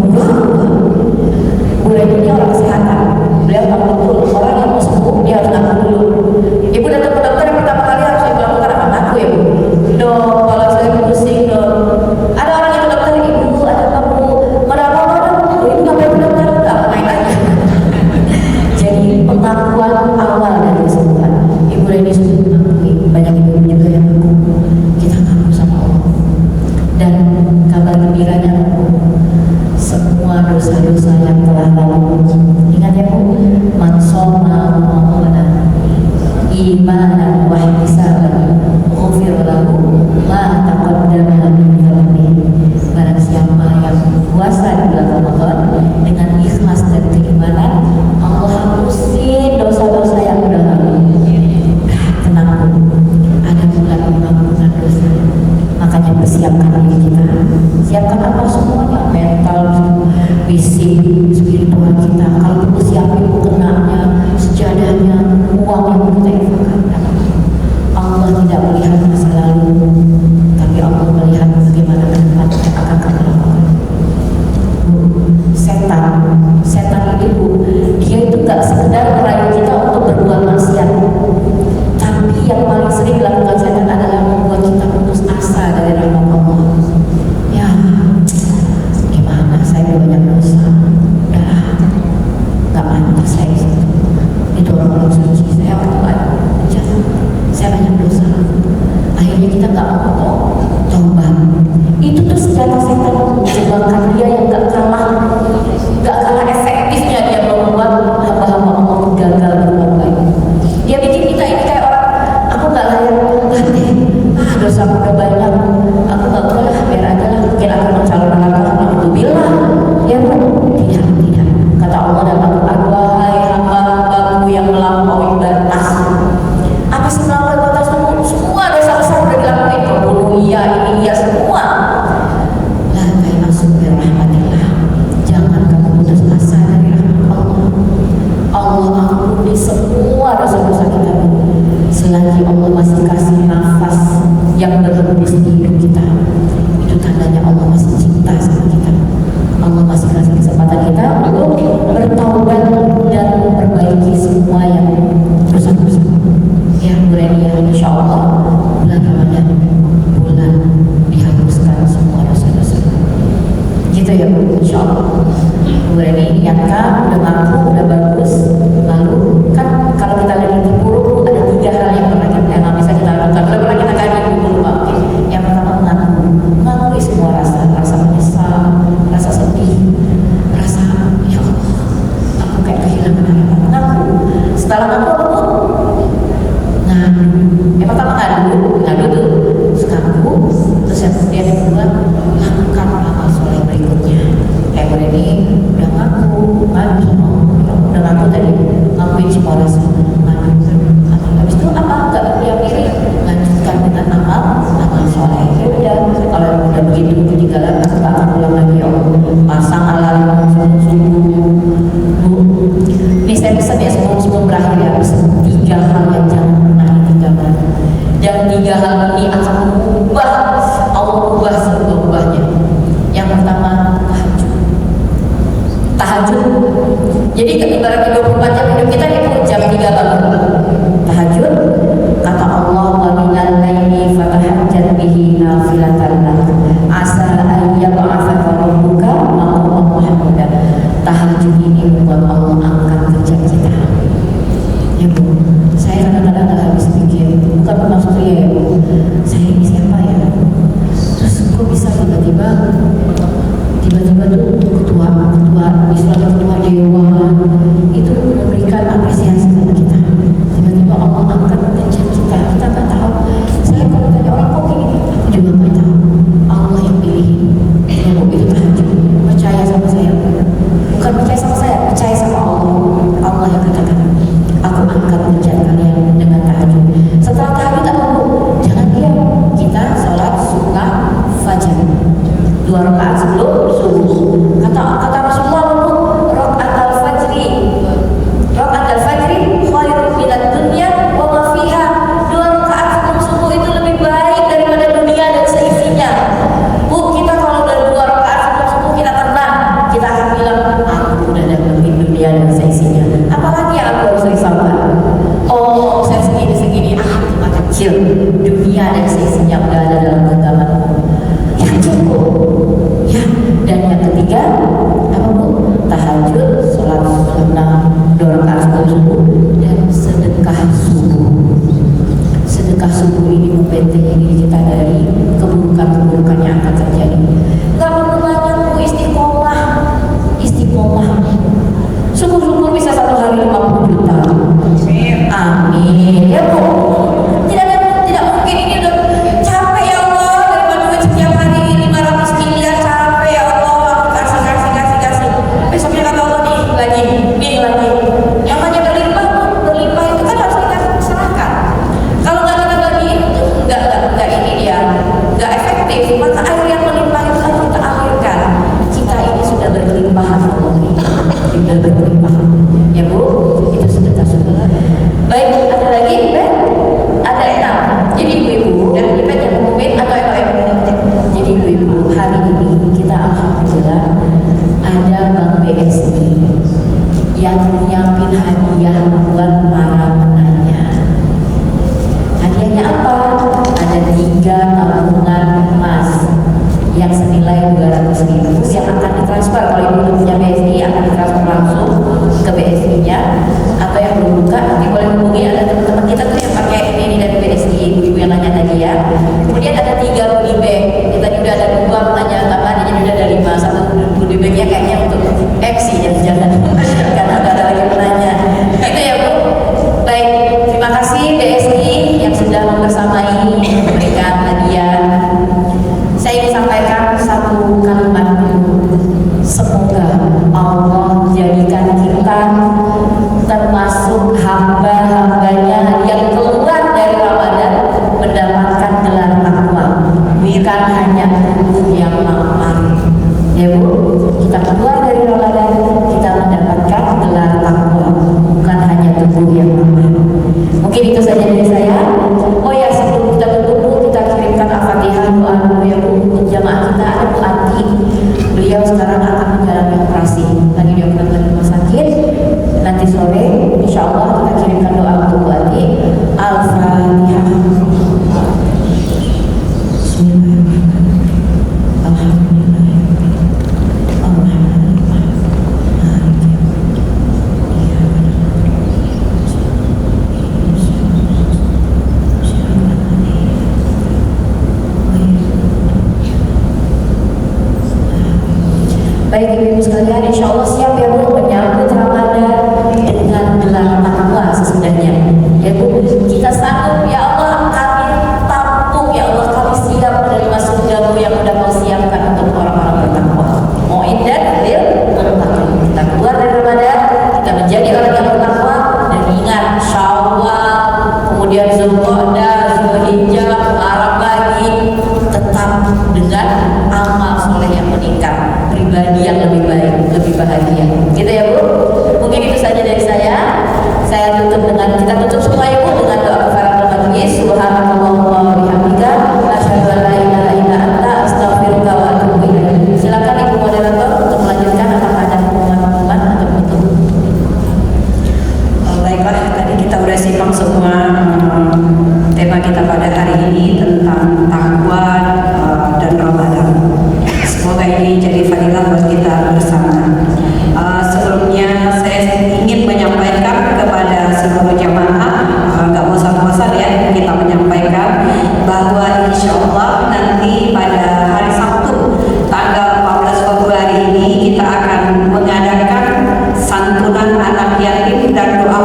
Bu Reni ini orang kesehatan. Beliau tahu betul orang yang mau sembuh dia harus ngaku dulu. Ibu datang ke dokter yang pertama kali harus ibu lakukan apa? Ngaku ya Bu. Dok, kalau saya pusing dok. Ada orang yang ke dokter, ibu ada kamu, ada apa-apa dok? Ibu ngapain ke dokter? Enggak, main aja. Jadi pengakuan awal dari kesembuhan. Ibu Reni sudah mengakui, banyak ibu juga yang ngaku. Kita ngaku sama Allah. Dan kabar gembiranya semua dosa-dosa yang telah lalu. Ingat ya Bu, man shoma Ramadan imanan wa ihtisaban ghufir lahu ma taqaddama min dhanbihi. Barang siapa yang puasa di bulan Ramadan dengan ikhlas dan keimanan, Allah hapusin dosa-dosa yang sudah lalu. Tenang Bu, ada bulan pengampunan dosa. Makanya persiapkan diri kita. Siapkan apa semuanya, mental, fisik, spiritual kita. Kalau perlu siapin mukenanya, sejadahnya, uang yang kita infakkan. Allah tidak melihat masa lalu, tapi Allah melihat bagaimana ke depan kita akan lakukan. Setan itu Bu, dia itu gak sekedar merayu kita untuk berbuat maksiat, tapi yang paling sering dilakukan setan adalah membuat kita putus asa dari rahmat Allah. Ya, gimana saya banyak dosa, udah gak pantas saya itu orang-orang suci, saya orang jahat, saya banyak dosa. Akhirnya kita gak mau taubat. Itu tuh senjata setan menjebakkan dia yang gak kalah efektifnya dia membuat hamba-hamba Allah gagal berbuat baik. Dia bikin kita ini kayak orang, aku gak layak taubat deh, dosa aku udah banyak, aku gak boleh, biar aja lah, mungkin akan mencalonkan aku bilang ya Bu, tidak. Kata Allah dalam Al-Quran, wahai hamba-hambaku yang melampaui batas, masih kasih nafas yang berhembus di hidup kita, itu tandanya Allah masih cinta sama kita. Allah masih kasih kesempatan kita untuk bertaubat dan memperbaiki semua yang rusak-rusak. Ya, Bu Reni, ya, insya Allah bulan Ramadan, bulan dihapuskan semua dosa-dosa. Gitu ya Bu, insya Allah. Bu Reni niatkan, udah ngaku, udah bagus. Lalu kan kalau kita lagi terpuruk ada 3 hal yang pernah kita bisa kita lakukan. Udah pernah kita kaji dulu Pak. Yang pertama mengakui semua rasa menyesal, rasa sedih, rasa ya Allah, aku kayak kehilangan harapan. Ngaku. Setelah ngaku apa? Ngadu. Yang pertama ngadu tuh, terus ngaku, terus yang kemudian yang kedua lakukan amal soleh berikutnya. Kayak gue ini udah ngaku sama Allah, udah ngaku tadi, ngakuin semua rasa, ngadu. Habis itu apa? Enggak dia pilih lanjutkan dengan amal soleh. Ya udah, kalau udah begitu ketinggalan akan ulang lagi ya Allah. Pasang alarm subuh. Ini saya pesan ya sebelum berakhir ya, pesan 3 hal yang jangan pernah ditinggalkan. Dan 3 hal ini akan mengubah Allah, ubah seubah-ubahnya. Yang pertama tahajud. Jadi ibaratnya 24 jam hidup kita itu jam 3 bangun. Tahajud, kata Allah, wa minal laili fatahajjat bihi nafilatan lak asa an yab'atsaka rabbuka maqaman mahmuda. Tahajud ini membuat Allah angkat kerja kita. Ya Bu, saya kadang-kadang gak habis pikir, bukan bermaksud ya Bu, saya ini siapa ya? Terus kok bisa tiba-tiba tuh ketua misalnya ketua dewan itu memberikan apresiasi kepada kita. Tiba-tiba Allah angkat kerja kita nggak tahu. Saya kalau tanya orang kok gini, aku juga nggak tahu. Allah yang pilih. Ya Bu, itu tahajud. Percaya sama saya, bukan percaya sama saya, percaya sama Allah. Allah yang katakan, aku angkat kerja kalian dengan tahajud. Setelah tahajud apa Bu? Jangan diam, kita sholat sunnah fajar 2 rakaat sebelum subuh. Kata Rasulullah Bu, rakaat al-fajri khairun minad dunya wa ma fiha. 2 rakaat sebelum subuh itu lebih baik daripada dunia dan seisinya. Bu, kita kalau udah 2 rakaat sebelum subuh kita tenang, kita akan bilang aku udah dapetin dunia dan seisinya. Apalagi yang aku harus risaukan? Oh, saya segini, cuma kecil. Dunia dan seisinya udah ada dalam genggamanku. Ya cukup. Ya, dan yang ketiga apa Bu? Tahajud, sholat sunnah 2 rakaat sebelum subuh, dan sedekah subuh. Sedekah subuh ini membentengi diri kita dari keburukan-keburukan yang akan terjadi. Gak perlu banyak Bu, istiqomah. Syukur-syukur bisa 1 hari 50 juta. Amin. Ya Bu. Tidak mungkin ini udah capek ya Allah, daripada duit setiap hari 500 miliar, capek ya Allah, aku kasih. Besoknya kata Allah nih lagi. Yang hanya berlimpah itu kan harus kita serahkan. Kalau nggak kita bagi itu nggak ini dia nggak efektif. Maka air yang melimpah itu kan kita alirkan. Kita ini sudah berkelimpahan Allah ini, sudah berkelimpahan. Ya Bu, itu sedekah subuh. Baik, ada lagi ada 6. Jadi ibu-ibu dan ibu yang memimpin atau ibu. Jadi ibu-ibu, hari ini kita alhamdulillah ada Bank BSI yang nyiapin hadiah buat para penanya. Hadiahnya apa? Ada 3 tabungan emas yang senilai 200.000 yang akan ditransfer. Kalau ibu punya BSI akan ditransfer langsung ke BSI-nya, atau yang belum buka nanti boleh hubungi, ada teman-teman kita tuh yang pakai ini dari BSI, ibu-ibu yang nanya tadi ya. Kemudian ada 3 goodie bag. Kita juga ada 2 penanya tambahan, jadi udah ada 5. 1 goodie bagnya kayaknya untuk X ya, jangan karena ada lagi penanya. Gitu ya Bu. Baik, terima kasih BSI yang sudah membersamai memberikan hadiah. Saya ingin sampaikan 1 kalimat dulu. Semoga Allah jadikan insya Allah siap ya Bu menyambut Ramadan dengan gelar takwa sesudahnya. Ya Bu, kita sanggup ya Allah, kami tampung ya Allah, kami siap menerima surga-Mu yang sudah Kau siapkan untuk orang-orang bertakwa. Mu'iddat lil muttaqin. Kita keluar dari Ramadan, kita menjadi orang yang bertakwa, dan ingat Syawal, kemudian Zulqa'dah, Zulhijjah, Arab lagi, tetap dengan amal soleh yang meningkat, pribadi yang lebih baik, lebih bahagia. Gitu ya Bu. Mungkin itu saja dari saya. Saya tutup dengan, kita tutup semua ya Bu dengan doa kafaratul majlis. Subhanallahumma wa bihamdika, asyhadu an la ilaha illa anta, astaghfiruka wa atubu ilaik. Silakan Ibu moderator untuk melanjutkan, apakah ada pengumuman atau penutup. Baiklah, tadi kita udah simak semua tema kita pada hari ini tentang takwa dan Ramadan. Semoga ini jadi fadilah buat kita bersama. Sebelumnya saya ingin menyampaikan kepada seluruh jamaah, nggak bosan-bosan ya kita menyampaikan bahwa insya Allah nanti pada hari Sabtu tanggal 14 Februari ini kita akan mengadakan santunan anak yatim dan doa